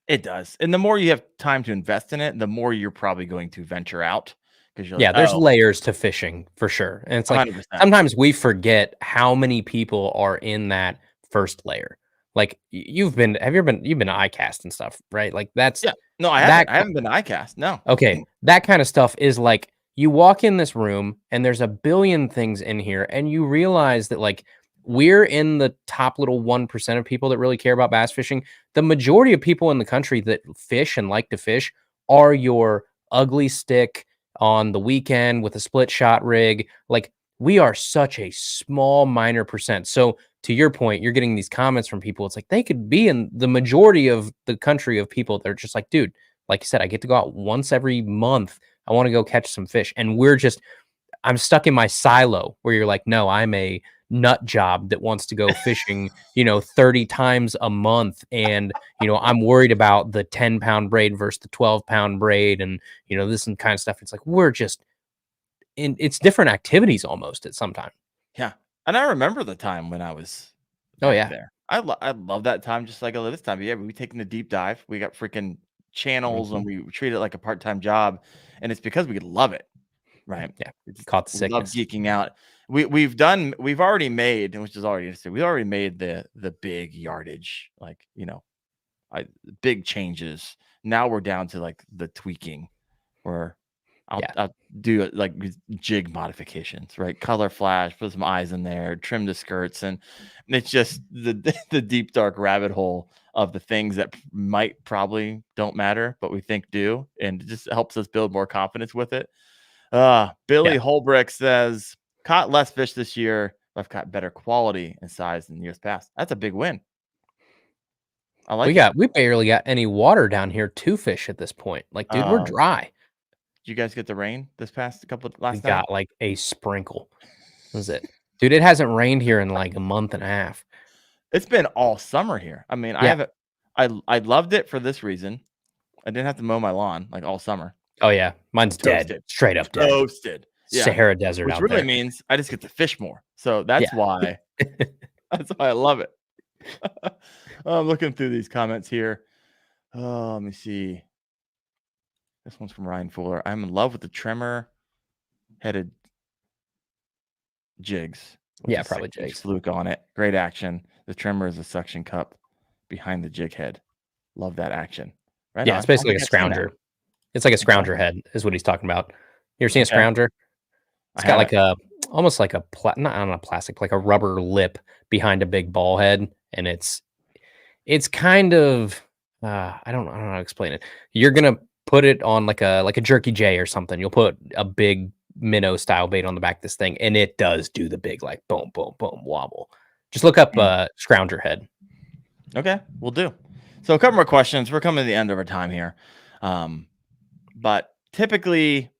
It does. And the more you have time to invest in it, the more you're probably going to venture out because you're Yeah, like, there's oh, layers to fishing for sure. And it's like 100%. sometimes we forget how many people are in that first layer. Like you've been to ICAST and stuff, right? Like that's Yeah. No, I haven't. that I haven't been to ICAST. No. okay. That kind of stuff is like you walk in this room and there's a billion things in here, and you realize that like we're in the top little 1% of people that really care about bass fishing. The majority of people in the country that fish and like to fish are your ugly stick on the weekend with a split shot rig. Like we are such a small minor percent. So to your point, you're getting these comments from people. It's like they could be in the majority of the country of people that are just like, dude, like you said, I get to go out once every month. I want to go catch some fish. And I'm stuck in my silo where you're like, no, I'm a nut job that wants to go fishing, 30 times a month. And, I'm worried about the 10-pound braid versus the 12-pound braid and, this and kind of stuff. It's like, it's different activities almost at some time. Yeah. And I remember the time when I was Oh, back yeah. there. I love that time just like I love this time. Yeah, we taking the deep dive. We got freaking channels and we treat it like a part-time job. And it's because we love it. Right. Yeah. Caught the We love sickness. geeking out. We've already made, which is already interesting. We already made the big yardage, like, big changes. Now we're down to like the tweaking where I'll do it like jig modifications, right? Color flash, put some eyes in there, trim the skirts, and it's just the deep dark rabbit hole of the things that probably don't matter, but we think do, and it just helps us build more confidence with it. Billy Holbrick says, caught less fish this year, but I've caught better quality and size than years past. That's a big win. I like it. We barely got any water down here to fish at this point. Like, dude, we're dry. Did you guys get the rain this past We last night? got like a sprinkle. That was it. Dude, it hasn't rained here in like a month and a half. It's been all summer here. I mean, I loved it for this reason. I didn't have to mow my lawn like all summer. Oh yeah, mine's Toasted. dead, straight up dead. Toasted. Yeah. Sahara Desert Which out really there. means I just get to fish more. So that's why I love it. I'm looking through these comments here. Oh, let me see. This one's from Ryan Fuller. I'm in love with the trimmer headed jigs. Yeah, probably jigs. Fluke on it. Great action. The trimmer is a suction cup behind the jig head. Love that action. Right. Yeah, it's basically like a scrounger. It's like a scrounger head, is what he's talking about. You ever seen a scrounger? It's got like almost like a not a plastic, like a rubber lip behind a big ball head, and it's kind of I don't know how to explain it. You're gonna put it on like a jerky J or something. You'll put a big minnow style bait on the back of this thing, and it does do the big like boom, boom, boom wobble. Just look up scrounger head. Okay, we'll do. So a couple more questions. We're coming to the end of our time here. But typically,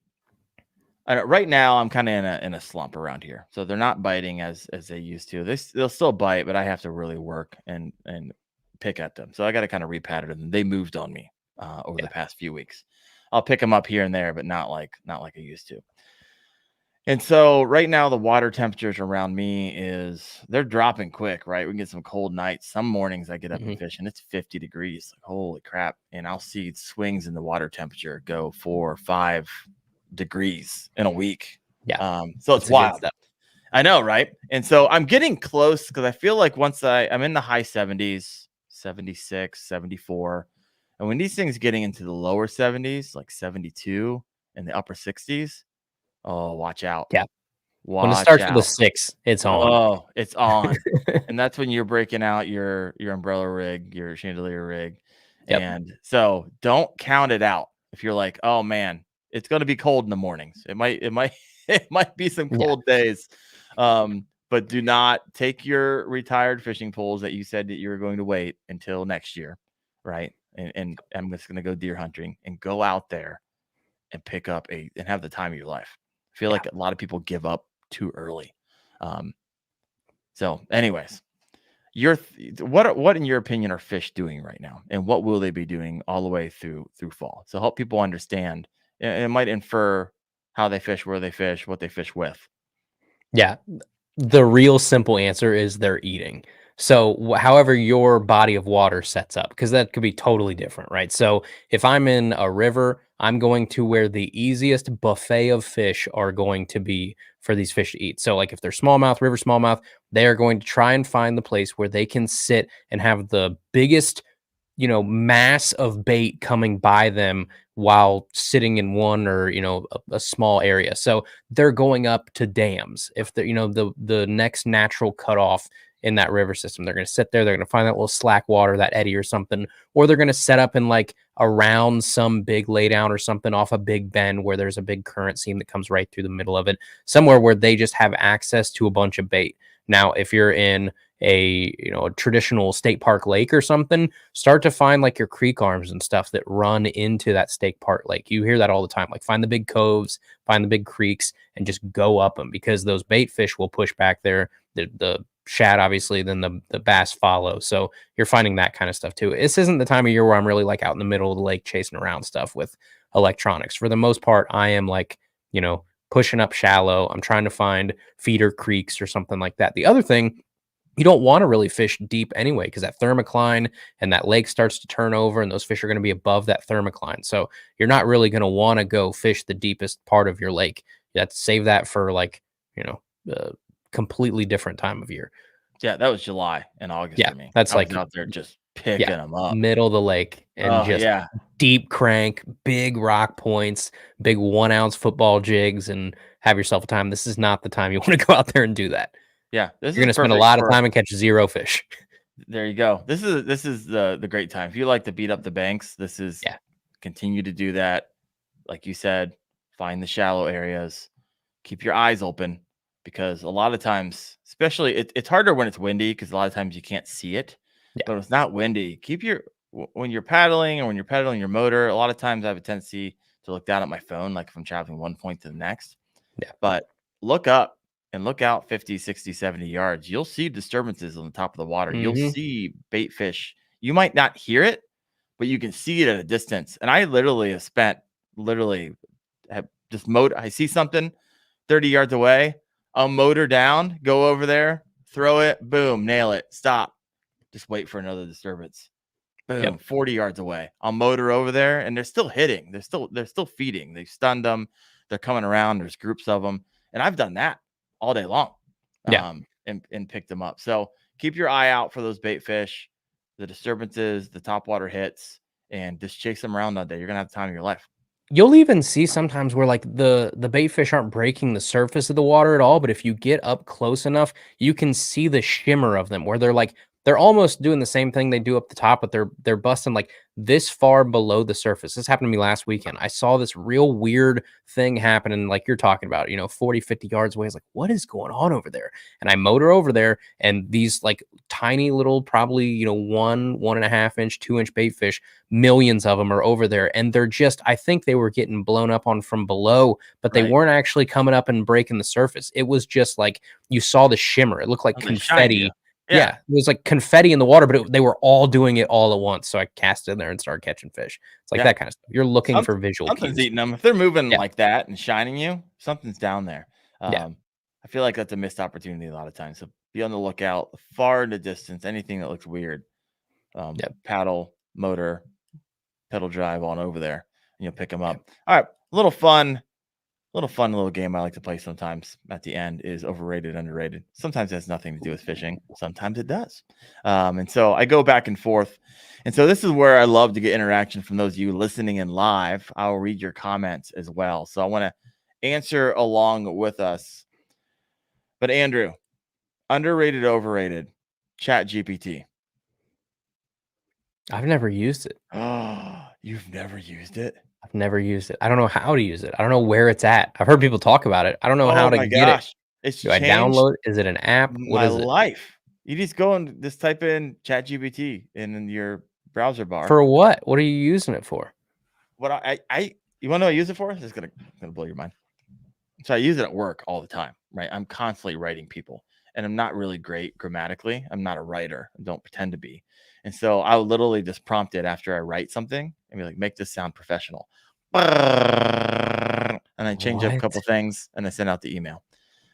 right now I'm kind of in a slump around here. So they're not biting as they used to. They'll still bite, but I have to really work and pick at them. So I got to kind of repattern them. They moved on me over the past few weeks. I'll pick them up here and there, but not like I used to. And so right now the water temperatures around me they're dropping quick, right? We can get some cold nights. Some mornings I get up and fish and it's 50 degrees. Like, holy crap. And I'll see swings in the water temperature go 4 or 5 degrees in a week. Yeah. So it's wild. I know, right? And so I'm getting close because I feel like once I'm in the high 70s, 76, 74. And when these things getting into the lower 70s, like 72 and the upper 60s, oh, watch out. Yeah. When it starts with a 6, it's on. Oh, it's on. And that's when you're breaking out your umbrella rig, your chandelier rig. Yep. And so don't count it out. If you're like, oh man, it's going to be cold in the mornings. It might be some cold days. But do not take your retired fishing poles that you said that you were going to wait until next year. Right. And I'm just going to go deer hunting and go out there and pick up and have the time of your life. I feel like a lot of people give up too early. So anyways, what in your opinion are fish doing right now, and what will they be doing all the way through fall? So help people understand. It might infer how they fish, where they fish, what they fish with. Yeah. The real simple answer is they're eating. So, however your body of water sets up, because that could be totally different, right? So, if I'm in a river, I'm going to where the easiest buffet of fish are going to be for these fish to eat. So, like if they're smallmouth, river smallmouth, they are going to try and find the place where they can sit and have the biggest mass of bait coming by them while sitting in one or, a small area. So they're going up to dams. If the, the next natural cutoff in that river system, they're going to sit there, they're going to find that little slack water, that eddy or something, or they're going to set up in like around some big laydown or something off a big bend where there's a big current seam that comes right through the middle of it, somewhere where they just have access to a bunch of bait. Now, if you're in a traditional state park lake or something, start to find like your creek arms and stuff that run into that state park lake. You hear that all the time. Like find the big coves, find the big creeks, and just go up them, because those bait fish will push back there. The shad, obviously, then the bass follow. So you're finding that kind of stuff too. This isn't the time of year where I'm really like out in the middle of the lake chasing around stuff with electronics. For the most part, I am like, pushing up shallow. I'm trying to find feeder creeks or something like that. The other thing, you don't want to really fish deep anyway, because that thermocline and that lake starts to turn over and those fish are going to be above that thermocline. So you're not really going to want to go fish the deepest part of your lake. You have to save that for like, a completely different time of year. Yeah, that was July and August Yeah, for me. that's I was like out there just picking them up. middle of the lake, and just yeah. deep crank, big rock points, big 1 ounce football jigs, and have yourself a time. This is not the time you want to go out there and do that. Yeah, this You're going to is spend a perfect lot of for time and catch 0 fish. There you go. This is the great time. If you like to beat up the banks, this is continue to do that. Like you said, find the shallow areas, keep your eyes open, because a lot of times, especially it's harder when it's windy, because a lot of times you can't see it. Yeah. But when it's not windy, when you're paddling or when you're pedaling your motor, a lot of times I have a tendency to look down at my phone, like if I'm traveling one point to the next. Yeah. But look up and look out 50, 60, 70 yards. You'll see disturbances on the top of the water. You'll see bait fish. You might not hear it, but you can see it at a distance. And I literally have just I see something 30 yards away. I'll motor down, go over there, throw it, boom, nail it, stop. Just wait for another disturbance. Boom, 40 yards away. I'll motor over there, and they're still hitting. They're still feeding. They've stunned them. They're coming around. There's groups of them. And I've done that all day long, and picked them up. So keep your eye out for those bait fish, the disturbances, the topwater hits, and just chase them around all day. You're gonna have the time of your life. You'll even see sometimes where like the bait fish aren't breaking the surface of the water at all, but if you get up close enough, you can see the shimmer of them, where they're almost doing the same thing they do up the top, but they're busting like this far below the surface. This happened to me last weekend. I saw this real weird thing happening, like you're talking about, 40, 50 yards away. I was like, what is going on over there? And I motor over there, and these like tiny little, probably, 1.5 inch, 2 inch bait fish, millions of them are over there. And they're just, I think they were getting blown up on from below, but they weren't actually coming up and breaking the surface. It was just like, you saw the shimmer. It looked like confetti. Yeah, it was like confetti in the water, but they were all doing it all at once. So I cast in there and started catching fish. It's like that kind of stuff. You're looking for visual Something's cues. eating them. If they're moving like that and shining you, something's down there. I feel like that's a missed opportunity a lot of times. So be on the lookout, far in the distance, anything that looks weird. Paddle, motor, pedal drive on over there, and you'll pick them up. All right, little fun little game I like to play sometimes at the end is overrated, underrated. Sometimes it has nothing to do with fishing. Sometimes it does. And so I go back and forth. And so this is where I love to get interaction from those of you listening in live. I'll read your comments as well. So I want to answer along with us. But Andrew, underrated, overrated, Chat GPT. I've never used it. Oh, you've never used it? I've never used it. I don't know how to use it. I don't know where it's at. I've heard people talk about it. I don't know how to get it. It's Do I download? Is it an app? What is it? My life. You just go and just type in Chat GPT in your browser bar. For what? What are you using it for? What you want to know what I use it for? This is gonna blow your mind. So I use it at work all the time, right? I'm constantly writing people, and I'm not really great grammatically. I'm not a writer. I don't pretend to be. And so I'll literally just prompt it after I write something and be like, make this sound professional. And I change up a couple things and I send out the email.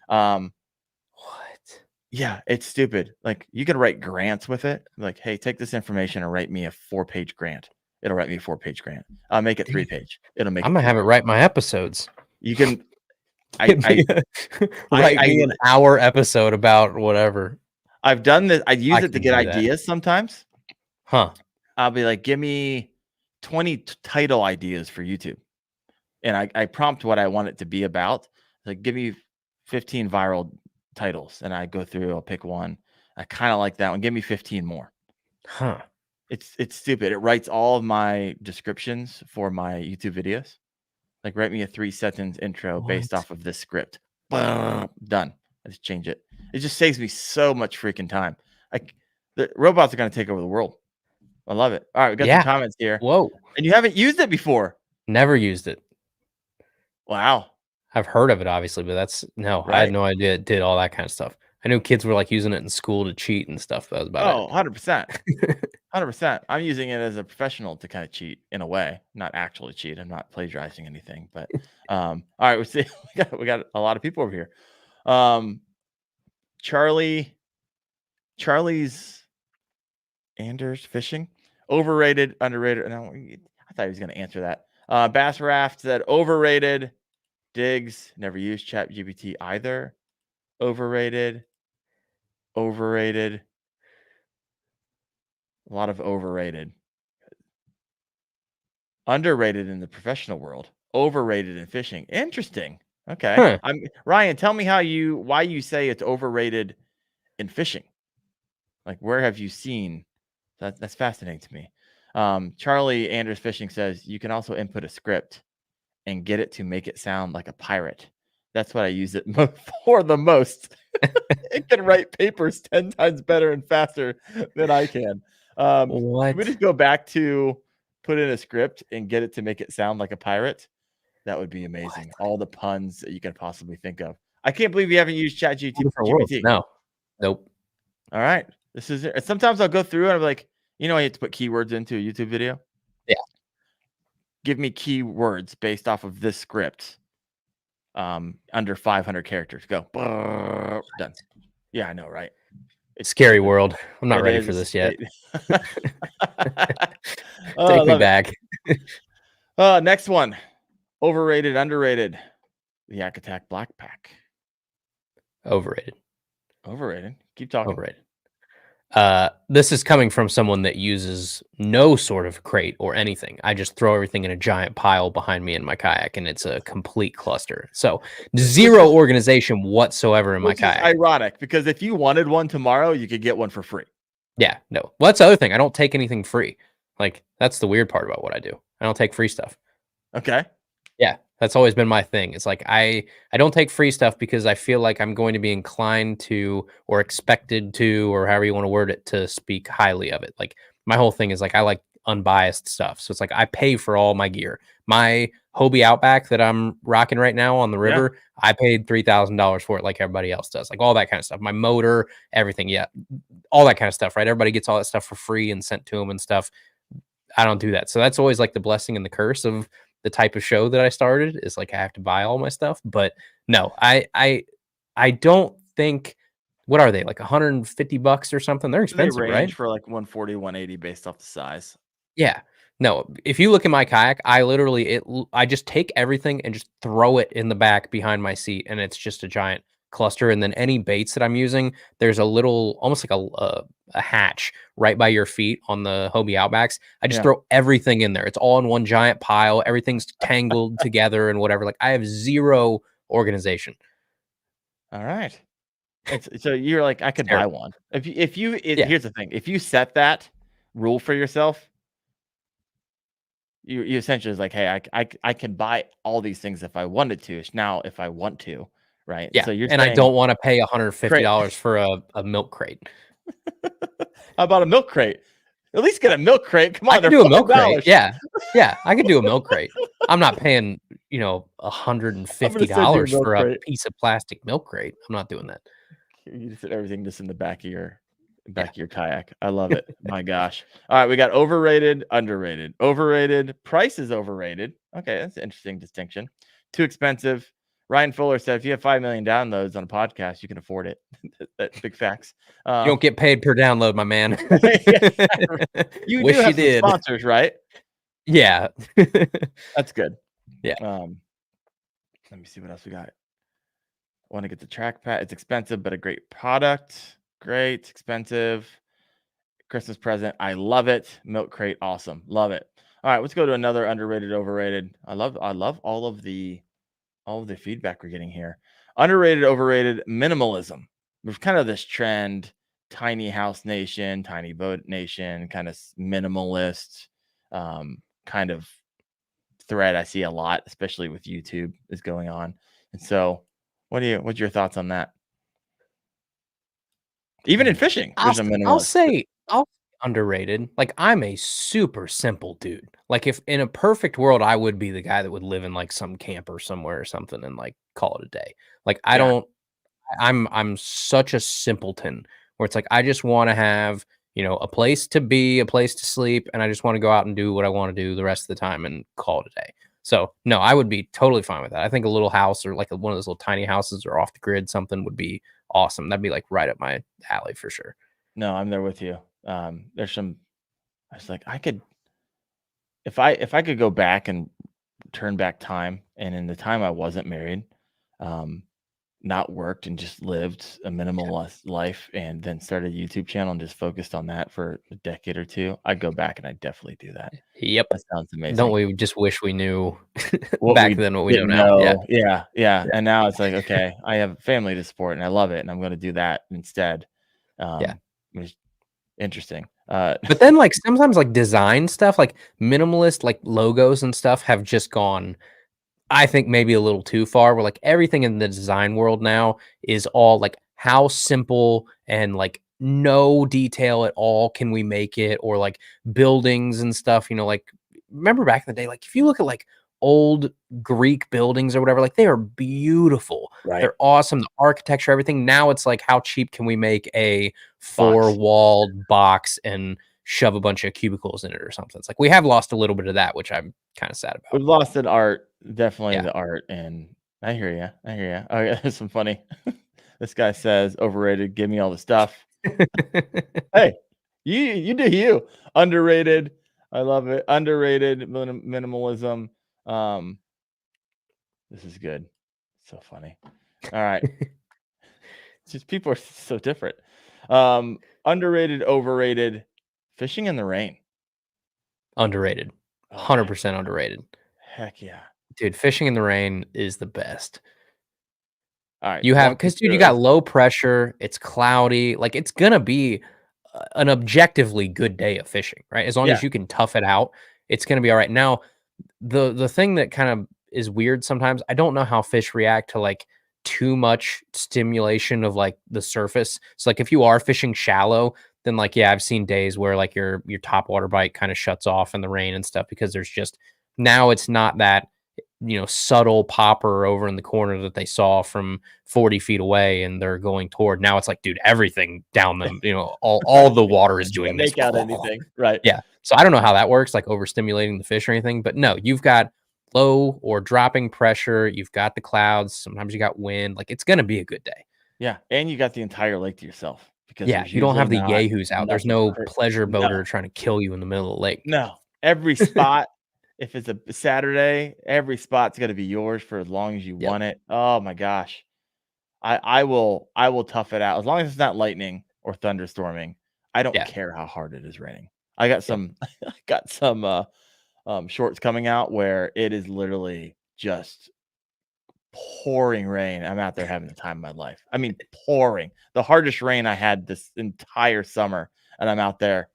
What? Yeah, it's stupid. Like you can write grants with it. Like, hey, take this information and write me a 4-page grant. It'll write me a 4-page grant. I'll make it 3-page. It'll make. I'm gonna have it write my episodes. You can. Write me an hour episode about whatever. I've done this. I use it to get ideas sometimes. Huh. I'll be like, give me 20 title ideas for YouTube. And I prompt what I want it to be about. Like, give me 15 viral titles. And I go through, I'll pick one. I kind of like that one. Give me 15 more. Huh. It's stupid. It writes all of my descriptions for my YouTube videos. Like, write me a 3-sentence intro based off of this script. Done. I just change it. It just saves me so much freaking time. Like, the robots are going to take over the world. I love it. All right, we got some comments here. Whoa. And you haven't used it before. Never used it. Wow. I've heard of it, obviously, but I had no idea it did all that kind of stuff. I knew kids were like using it in school to cheat and stuff. That was about it. 100%. 100%. I'm using it as a professional to kind of cheat in a way, not actually cheat. I'm not plagiarizing anything, but all right, we see we got a lot of people over here. Charlie's Anders Fishing, overrated, underrated. No, I thought he was going to answer that. Bass Raft said overrated. Jigs, never used Chat GPT either. Overrated. A lot of overrated. Underrated in the professional world. Overrated in fishing. Interesting. Okay. Huh. Ryan, tell me why you say it's overrated in fishing. Like, where have you seen? That's fascinating to me. Charlie Anders Fishing says you can also input a script and get it to make it sound like a pirate. That's what I use it for the most. It can write papers 10 times better and faster than I can. What? Can we just go back to put in a script and get it to make it sound like a pirate? That would be amazing. All the puns that you can possibly think of. I can't believe you haven't used Chat GPT. No. Nope. All right. This is it. Sometimes I'll go through and I'm like, I have to put keywords into a YouTube video. Yeah. Give me keywords based off of this script. Under 500 characters. Go. Done. Yeah, I know, right? It's scary world. I'm not ready for this yet. Take me back. Next one. Overrated, underrated. The Yak Attack Blackpack. Overrated. Keep talking. Overrated. This is coming from someone that uses no sort of crate or anything. I just throw everything in a giant pile behind me in my kayak, and it's a complete cluster. So zero organization whatsoever in my kayak. Is ironic, because if you wanted one tomorrow, you could get one for free. Yeah, no. Well, that's the other thing. I don't take anything free. Like, that's the weird part about what I do. I don't take free stuff. Okay. Yeah, that's always been my thing. It's like I don't take free stuff because I feel like I'm going to be inclined to, or expected to, or however you want to word it, to speak highly of it. Like, my whole thing is like I like unbiased stuff. So it's like I pay for all my gear. My Hobie Outback that I'm rocking right now on the river, I paid $3,000 for it like everybody else does. Like all that kind of stuff. My motor, everything, all that kind of stuff, right? Everybody gets all that stuff for free and sent to them and stuff. I don't do that. So that's always like the blessing and the curse of the type of show that I started, is like I have to buy all my stuff. But no, I don't think, what are they, like $150 or something? They're expensive, they range right? For like 140, 180 based off the size. Yeah. No, if you look at my kayak, I just take everything and just throw it in the back behind my seat, and it's just a giant cluster. And then any baits that I'm using, there's a little, almost like a hatch right by your feet on the Hobie Outbacks. I just throw everything in there. It's all in one giant pile. Everything's tangled together and whatever. Like, I have zero organization. All right. So you're like, I could buy one. Here's the thing. If you set that rule for yourself, you essentially is like, hey, I can buy all these things if I wanted to. It's now if I want to, right? Yeah. So I don't want to pay $150 for a milk crate. How about a milk crate? At least get a milk crate. Come on, I can do a milk crate. Yeah, I could do a milk crate. I'm not paying, $150 for a piece of plastic milk crate. I'm not doing that. You just said everything just in the back of your kayak. I love it. My gosh. All right, we got overrated, underrated. Overrated, price is overrated. Okay, that's an interesting distinction. Too expensive. Ryan Fuller said, if you have 5 million downloads on a podcast, you can afford it. That's big facts. You don't get paid per download, my man. You Wish do have you some did. sponsors, right? Yeah. That's good. Yeah. Let me see what else we got. Want to get the track pad. It's expensive, but a great product. Great, expensive. Christmas present. I love it. Milk crate. Awesome. Love it. All right, let's go to another underrated, overrated. I love all of the feedback we're getting here. Underrated, overrated, minimalism. There's kind of this trend, tiny house nation, tiny boat nation, kind of minimalist kind of thread I see a lot, especially with YouTube, is going on. And so what's your thoughts on that? Even in fishing, there's a minimalist. I'll say underrated. Like, I'm a super simple dude. Like, if in a perfect world, I would be the guy that would live in like some camper somewhere or something and like call it a day. Like, I'm such a simpleton where it's like I just want to have, a place to be, a place to sleep, and I just want to go out and do what I want to do the rest of the time and call it a day. So no, I would be totally fine with that. I think a little house or like one of those little tiny houses or off the grid something would be awesome. That'd be like right up my alley for sure. No, I'm there with you. There's some. I was like, I could, if I could go back and turn back time, and in the time I wasn't married, not worked and just lived a minimalist life, and then started a YouTube channel and just focused on that for a decade or two, I'd go back and I'd definitely do that. Yep. That sounds amazing. Don't we just wish we knew back then what we know now? Yeah. And now it's like, okay, I have family to support and I love it, and I'm going to do that instead. It's interesting. But then like sometimes like design stuff, like minimalist, like logos and stuff have just gone, I think maybe a little too far, where like everything in the design world now is all like how simple and like no detail at all can we make it, or like buildings and stuff, like remember back in the day, like if you look at like old Greek buildings or whatever, like they are beautiful. Right. They're awesome. The architecture, everything. Now it's like, how cheap can we make a 4-walled box and shove a bunch of cubicles in it or something? It's like we have lost a little bit of that, which I'm kind of sad about. We've lost an art, definitely the art, and I hear you. Oh yeah, there's some funny. This guy says overrated. Give me all the stuff. Hey, you do you. Underrated. I love it. Underrated minimalism. This is good. So funny. All right. It's just people are so different. Underrated, overrated. Fishing in the rain. Underrated. 100% underrated. Heck yeah. Dude, fishing in the rain is the best. All right. You have, because dude, you got low pressure, it's cloudy, like it's gonna be an objectively good day of fishing, right? As long as you can tough it out, it's gonna be all right. Now, the thing that kind of is weird sometimes, I don't know how fish react to like too much stimulation of like the surface. So like if you are fishing shallow, then like I've seen days where like your topwater bite kind of shuts off in the rain and stuff, because there's just, now it's not that subtle popper over in the corner that they saw from 40 feet away and they're going toward. Now it's like, dude, everything down them, all the water is doing this. Make out anything, right? Yeah. So I don't know how that works, like overstimulating the fish or anything, but no, you've got low or dropping pressure, you've got the clouds, sometimes you got wind, like it's gonna be a good day. Yeah, and you got the entire lake to yourself, because you don't have the yahoos out. There's no pleasure boater trying to kill you in the middle of the lake. No, every spot. If it's a Saturday, every spot's got to be yours for as long as you want it. Oh my gosh. I will tough it out. As long as it's not lightning or thunderstorming, I don't care how hard it is raining. I got some shorts coming out where it is literally just pouring rain. I'm out there having the time of my life. I mean, pouring. The hardest rain I had this entire summer, and I'm out there.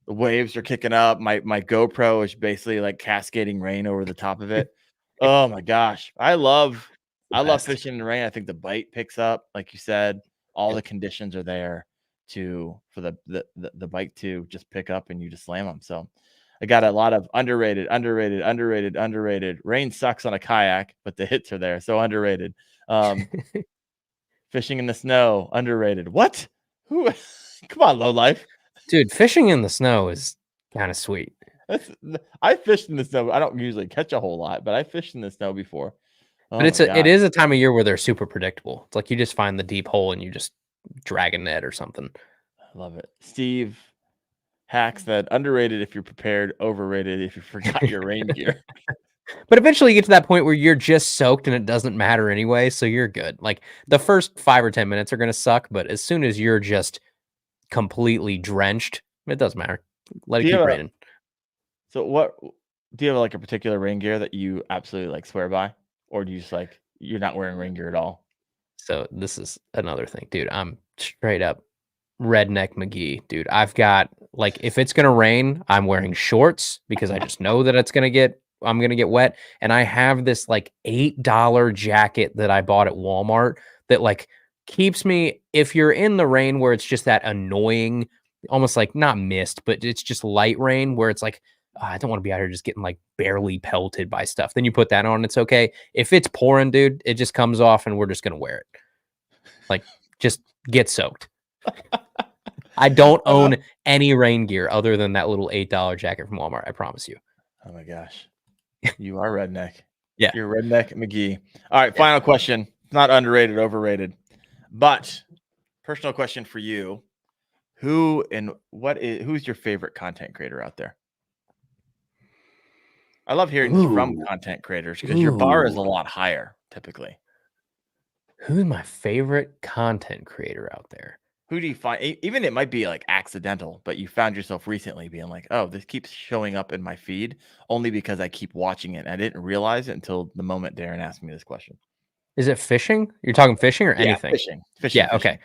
The waves are kicking up. My GoPro is basically like cascading rain over the top of it. Oh my gosh. I love fishing in the rain. I think the bite picks up, like you said. All the conditions are there for the bite to just pick up, and you just slam them. So I got a lot of underrated. Rain sucks on a kayak, but the hits are there. So underrated. Fishing in the snow, underrated. What? Who? Come on, low life. Dude, fishing in the snow is kind of sweet. I fished in the snow. I don't usually catch a whole lot, but I fished in the snow before. But it is a time of year where they're super predictable. It's like you just find the deep hole and you just drag a net or something. I love it. Steve Hack said, underrated if you're prepared, overrated if you forgot your rain gear. But eventually you get to that point where you're just soaked and it doesn't matter anyway, so you're good. Like the first 5 or 10 minutes are going to suck, but as soon as you're just completely drenched, it doesn't matter. Let it keep raining. So what do you have like a particular rain gear that you absolutely like swear by? Or do you just like you're not wearing rain gear at all? So this is another thing, dude. I'm straight up redneck McGee, dude. I've got like if it's gonna rain, I'm wearing shorts because I just know that I'm gonna get wet. And I have this like $8 jacket that I bought at Walmart that like keeps me if you're in the rain where it's just that annoying, almost like not mist, but it's just light rain where it's like I don't want to be out here just getting like barely pelted by stuff. Then you put that on, it's okay. If it's pouring, dude, it just comes off and we're just gonna wear it. Like just get soaked. I don't own any rain gear other than that little $8 jacket from Walmart. I promise you. Oh my gosh. You are redneck. Yeah. You're redneck McGee. All right. Final question. Not underrated, overrated, but personal question for you. Who's your favorite content creator out there? I love hearing this from content creators because your bar is a lot higher typically. Who's my favorite content creator out there? Who do you find? Even it might be like accidental, but you found yourself recently being like, oh, this keeps showing up in my feed only because I keep watching it. And I didn't realize it until the moment Daren asked me this question. Is it fishing? You're talking fishing or anything? Fishing. Yeah, okay.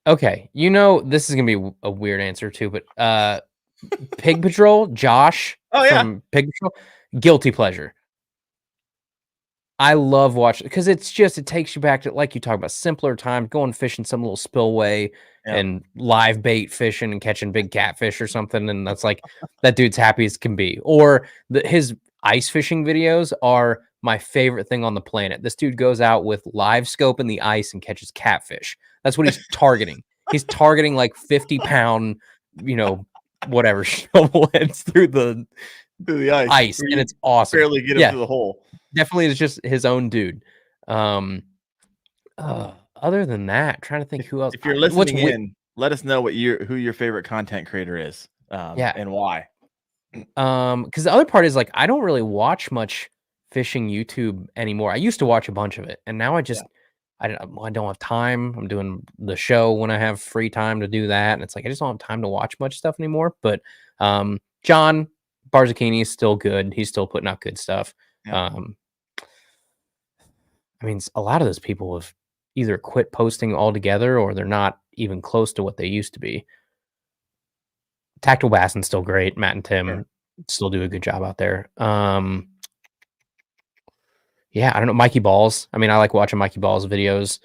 Okay. You know, this is going to be a weird answer too, but Pig Patrol, Josh from Pig Patrol, guilty pleasure. I love watching because it takes you back to like you talk about simpler times, going fishing some little spillway and live bait fishing and catching big catfish or something. And that's like that dude's happy as can be. Or his ice fishing videos are my favorite thing on the planet. This dude goes out with live scope in the ice and catches catfish. That's what he's targeting. He's targeting like 50-pound, whatever shovel heads through the ice, and it's awesome. Barely get him to the hole. Definitely, it's just his own dude. Other than that, trying to think who else. If you're listening in, let us know who your favorite content creator is. And why. Because the other part is like I don't really watch much fishing YouTube anymore. I used to watch a bunch of it, and now I just I don't have time. I'm doing the show when I have free time to do that, and it's like I just don't have time to watch much stuff anymore. But John Barzacchini is still good. He's still putting out good stuff. Yeah. I mean, a lot of those people have either quit posting altogether or they're not even close to what they used to be. Tactical Bassing's still great. Matt and Tim still do a good job out there. Yeah, I don't know. Mikey Balls. I mean, I like watching Mikey Balls videos.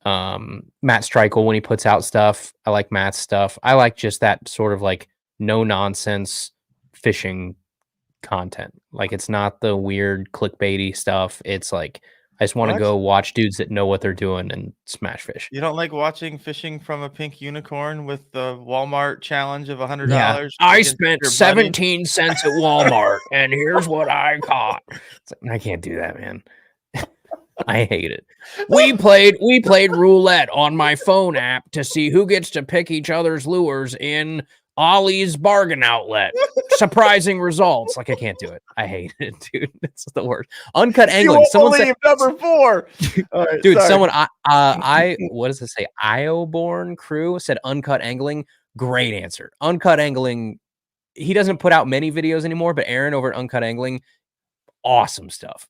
Matt Streichel, when he puts out stuff, I like Matt's stuff. I like just that sort of like no nonsense fishing content. Like it's not the weird clickbaity stuff. It's like I just want to go watch dudes that know what they're doing and smash fish. You don't like watching fishing from a pink unicorn with the Walmart challenge of $100? Yeah. I spent 17 cents at Walmart and here's what I caught. It's like, I can't do that, man. I hate it. We played roulette on my phone app to see who gets to pick each other's lures in Ollie's bargain outlet. Surprising results. Like I can't do it. I hate it, dude. It's the worst. Uncut angling. Someone said number 4. Right, dude, sorry. Someone what does it say? Ioborn crew said uncut angling. Great answer. Uncut angling. He doesn't put out many videos anymore, but Aaron over at Uncut Angling, awesome stuff.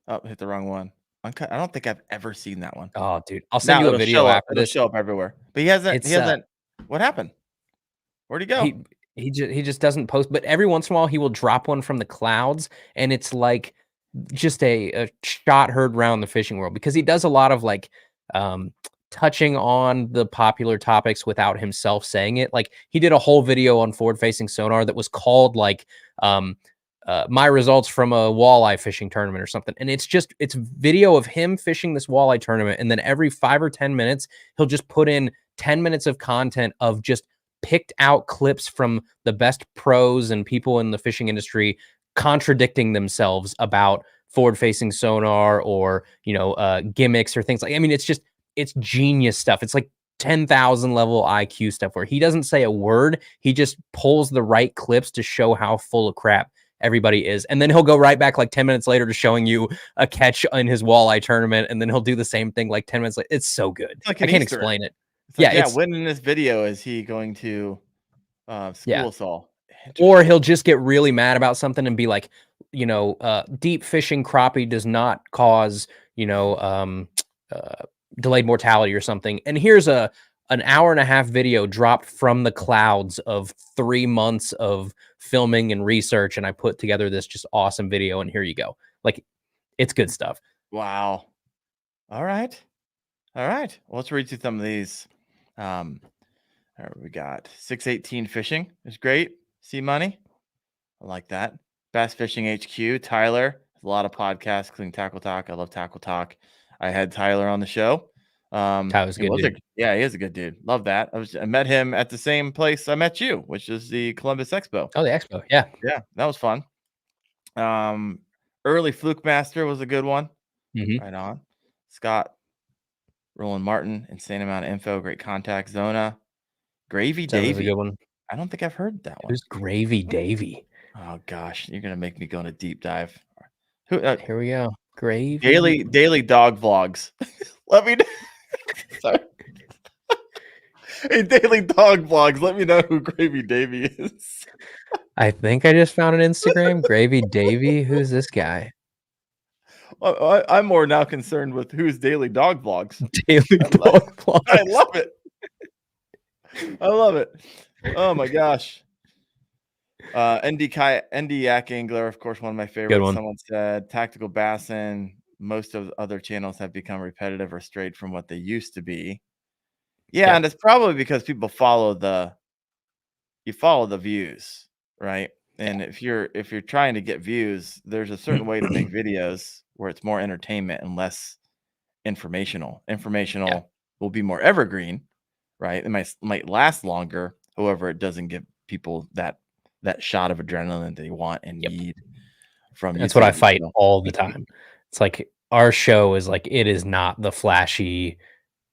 Oh, hit the wrong one. Uncut. I don't think I've ever seen that one. Oh, dude. I'll send you a video after this. Show up everywhere. But he hasn't. What happened? Where'd he go? He just doesn't post, but every once in a while he will drop one from the clouds, and it's like just a shot heard around the fishing world because he does a lot of like touching on the popular topics without himself saying it. Like he did a whole video on forward facing sonar that was called like my results from a walleye fishing tournament or something. And it's video of him fishing this walleye tournament. And then every 5 or 10 minutes, he'll just put in 10 minutes of content of just picked out clips from the best pros and people in the fishing industry contradicting themselves about forward facing sonar or, gimmicks or things like, I mean, it's genius stuff. It's like 10,000 level IQ stuff where he doesn't say a word. He just pulls the right clips to show how full of crap everybody is. And then he'll go right back like 10 minutes later to showing you a catch in his walleye tournament. And then he'll do the same thing like 10 minutes later. It's so good. Like I can't explain it. When in this video is he going to school us all? Or he'll just get really mad about something and be like, deep fishing crappie does not cause, delayed mortality or something. And here's an hour and a half video dropped from the clouds of 3 months of filming and research. And I put together this just awesome video. And here you go. Like, it's good stuff. Wow. All right. Well, let's read through some of these. We got 618 fishing is great. See money. I like that. Bass Fishing HQ, Tyler. A lot of podcasts, including Tackle Talk. I love Tackle Talk. I had Tyler on the show. Tyler's good dude. He is a good dude. Love that. I met him at the same place I met you, which is the Columbus Expo. Oh, the Expo. Yeah. Yeah, that was fun. Early Fluke Master was a good one. Mm-hmm. Right on. Scott, Roland Martin, insane amount of info, great contact. Zona, Gravy That was a Davy. good one. I don't think I've heard that one. Who's Gravy Davy? Oh gosh, you're gonna make me go on a deep dive. Here we go. Gravy daily dog vlogs. Let me know. Sorry. Hey, daily dog vlogs. Let me know who Gravy Davy is. I think I just found an Instagram. Gravy Davy. Who's this guy? I'm more now concerned with who's daily dog vlogs. Daily dog vlogs. I love it. I love it. Oh my gosh. ND Yak Angler, of course, one of my favorites. Good one. Someone said Tactical Bassin. Most of the other channels have become repetitive or strayed from what they used to be. Yeah, and it's probably because people follow the views, right? And if you're trying to get views, there's a certain way to make videos where it's more entertainment and less informational. Informational will be more evergreen, right? It might last longer. However, it doesn't give people that shot of adrenaline they want and need from. That's what I fight all the time. It's like our show is like, it is not the flashy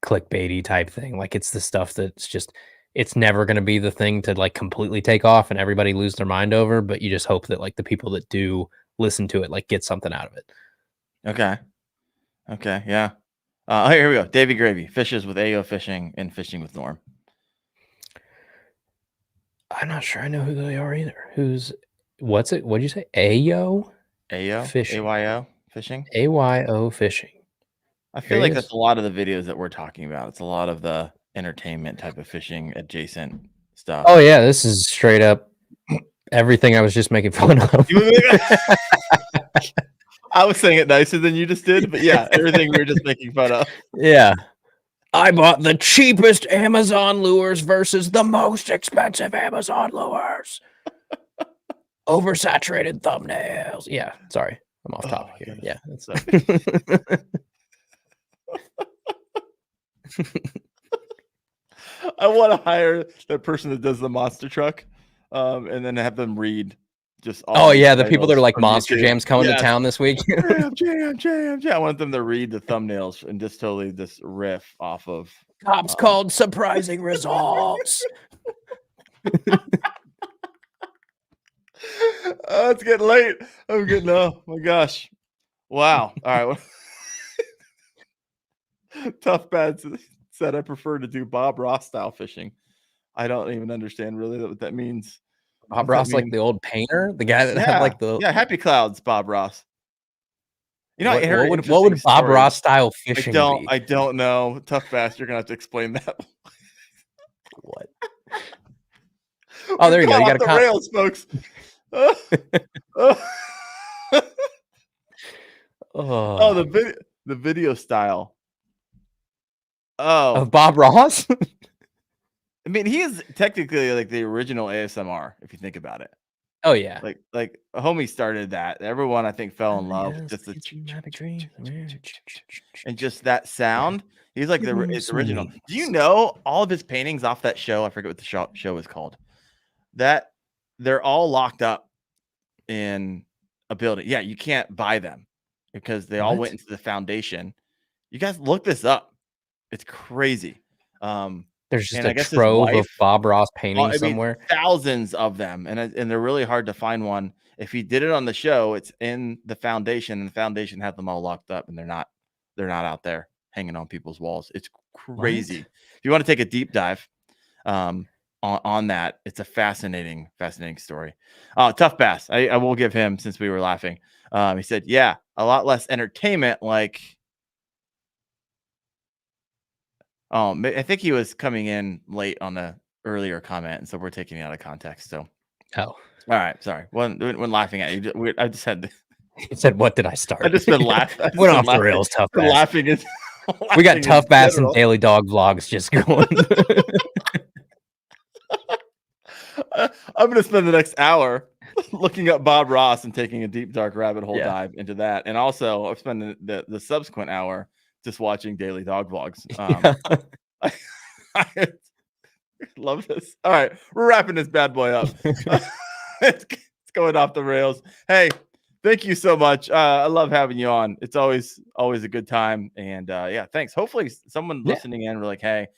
clickbaity type thing. Like, it's the stuff that's just, it's never going to be the thing to like completely take off and everybody lose their mind over, but you just hope that like the people that do listen to it like get something out of it. Okay, yeah. Here we go. Davey Gravy fishes with AO Fishing and Fishing with Norm. I'm not sure I know who they are either. What's it? What'd you say? AO Fishing. AYO Fishing. AYO Fishing. I feel like that's a lot of the videos that we're talking about. It's a lot of the entertainment type of fishing adjacent stuff. Oh yeah, this is straight up everything I was just making fun of. I was saying it nicer than you just did, but yeah, everything we were just making fun of. Yeah. I bought the cheapest Amazon lures versus the most expensive Amazon lures. Oversaturated thumbnails. Yeah, sorry. I'm off topic here. Yeah. I want to hire that person that does the monster truck and then have them read just all the people that are like Monster Jam's coming to town this week. Jam. I want them to read the thumbnails and just totally just riff off of Cops called surprising results. Oh, it's getting late. I'm getting oh my gosh. Wow. All right. Tough Bad said I prefer to do Bob Ross style fishing. I don't even understand really what that means. Bob Ross, like the old painter, the guy that had like the Happy Clouds, Bob Ross. You know, what would Bob Ross style fishing be? I don't know. Tough Bass, you're gonna have to explain that. What? Oh, there you go. You got the rails, folks. The video style. Of Bob Ross. I mean, he is technically like the original ASMR, if you think about it. Oh yeah. Like a homie started that. Everyone I think fell in love with just the and just that sound. He's like it's original. Do you know all of his paintings off that show? I forget what the show is called. That they're all locked up in a building. Yeah, you can't buy them because they all went into the foundation. You guys look this up. It's crazy. There's just a trove of Bob Ross paintings somewhere. Thousands of them, and they're really hard to find one. If he did it on the show, it's in the foundation, and the foundation had them all locked up, and they're not out there hanging on people's walls. It's crazy. If you want to take a deep dive on that, it's a fascinating story. Tough Bass. I will give him, since we were laughing. He said, yeah, a lot less entertainment. Like, I think he was coming in late on the earlier comment, and so we're taking it out of context. So, all right, sorry. When laughing at you, I just had. He said, "What did I start?" I just been laughing. Went off the rails. Tough Bass. Laughing is. We got Tough Bass and Daily Dog vlogs just going. I'm going to spend the next hour looking up Bob Ross and taking a deep, dark rabbit hole dive into that. And also, I've spent the subsequent hour just watching Daily Dog vlogs. I love this. All right, we're wrapping this bad boy up. It's going off the rails. Hey, thank you so much. I love having you on. It's always a good time. And yeah, thanks. Hopefully someone listening in were like, hey,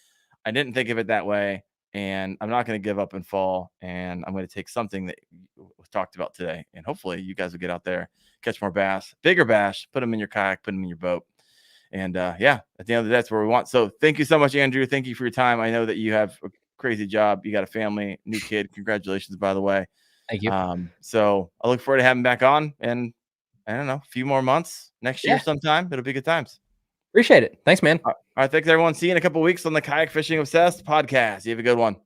I didn't think of it that way. And I'm not going to give up and fall. And I'm going to take something that was talked about today. And hopefully you guys will get out there, catch more bass, bigger bass, put them in your kayak, put them in your boat. And yeah, at the end of the day, that's where we want. So thank you so much, Andrew. Thank you for your time. I know that you have a crazy job. You got a family, new kid. Congratulations, by the way. Thank you. So I look forward to having him back on. And I don't know, a few more months next year sometime. It'll be good times. Appreciate it. Thanks, man. All right. Thanks, everyone. See you in a couple of weeks on the Kayak Fishing Obsessed podcast. You have a good one.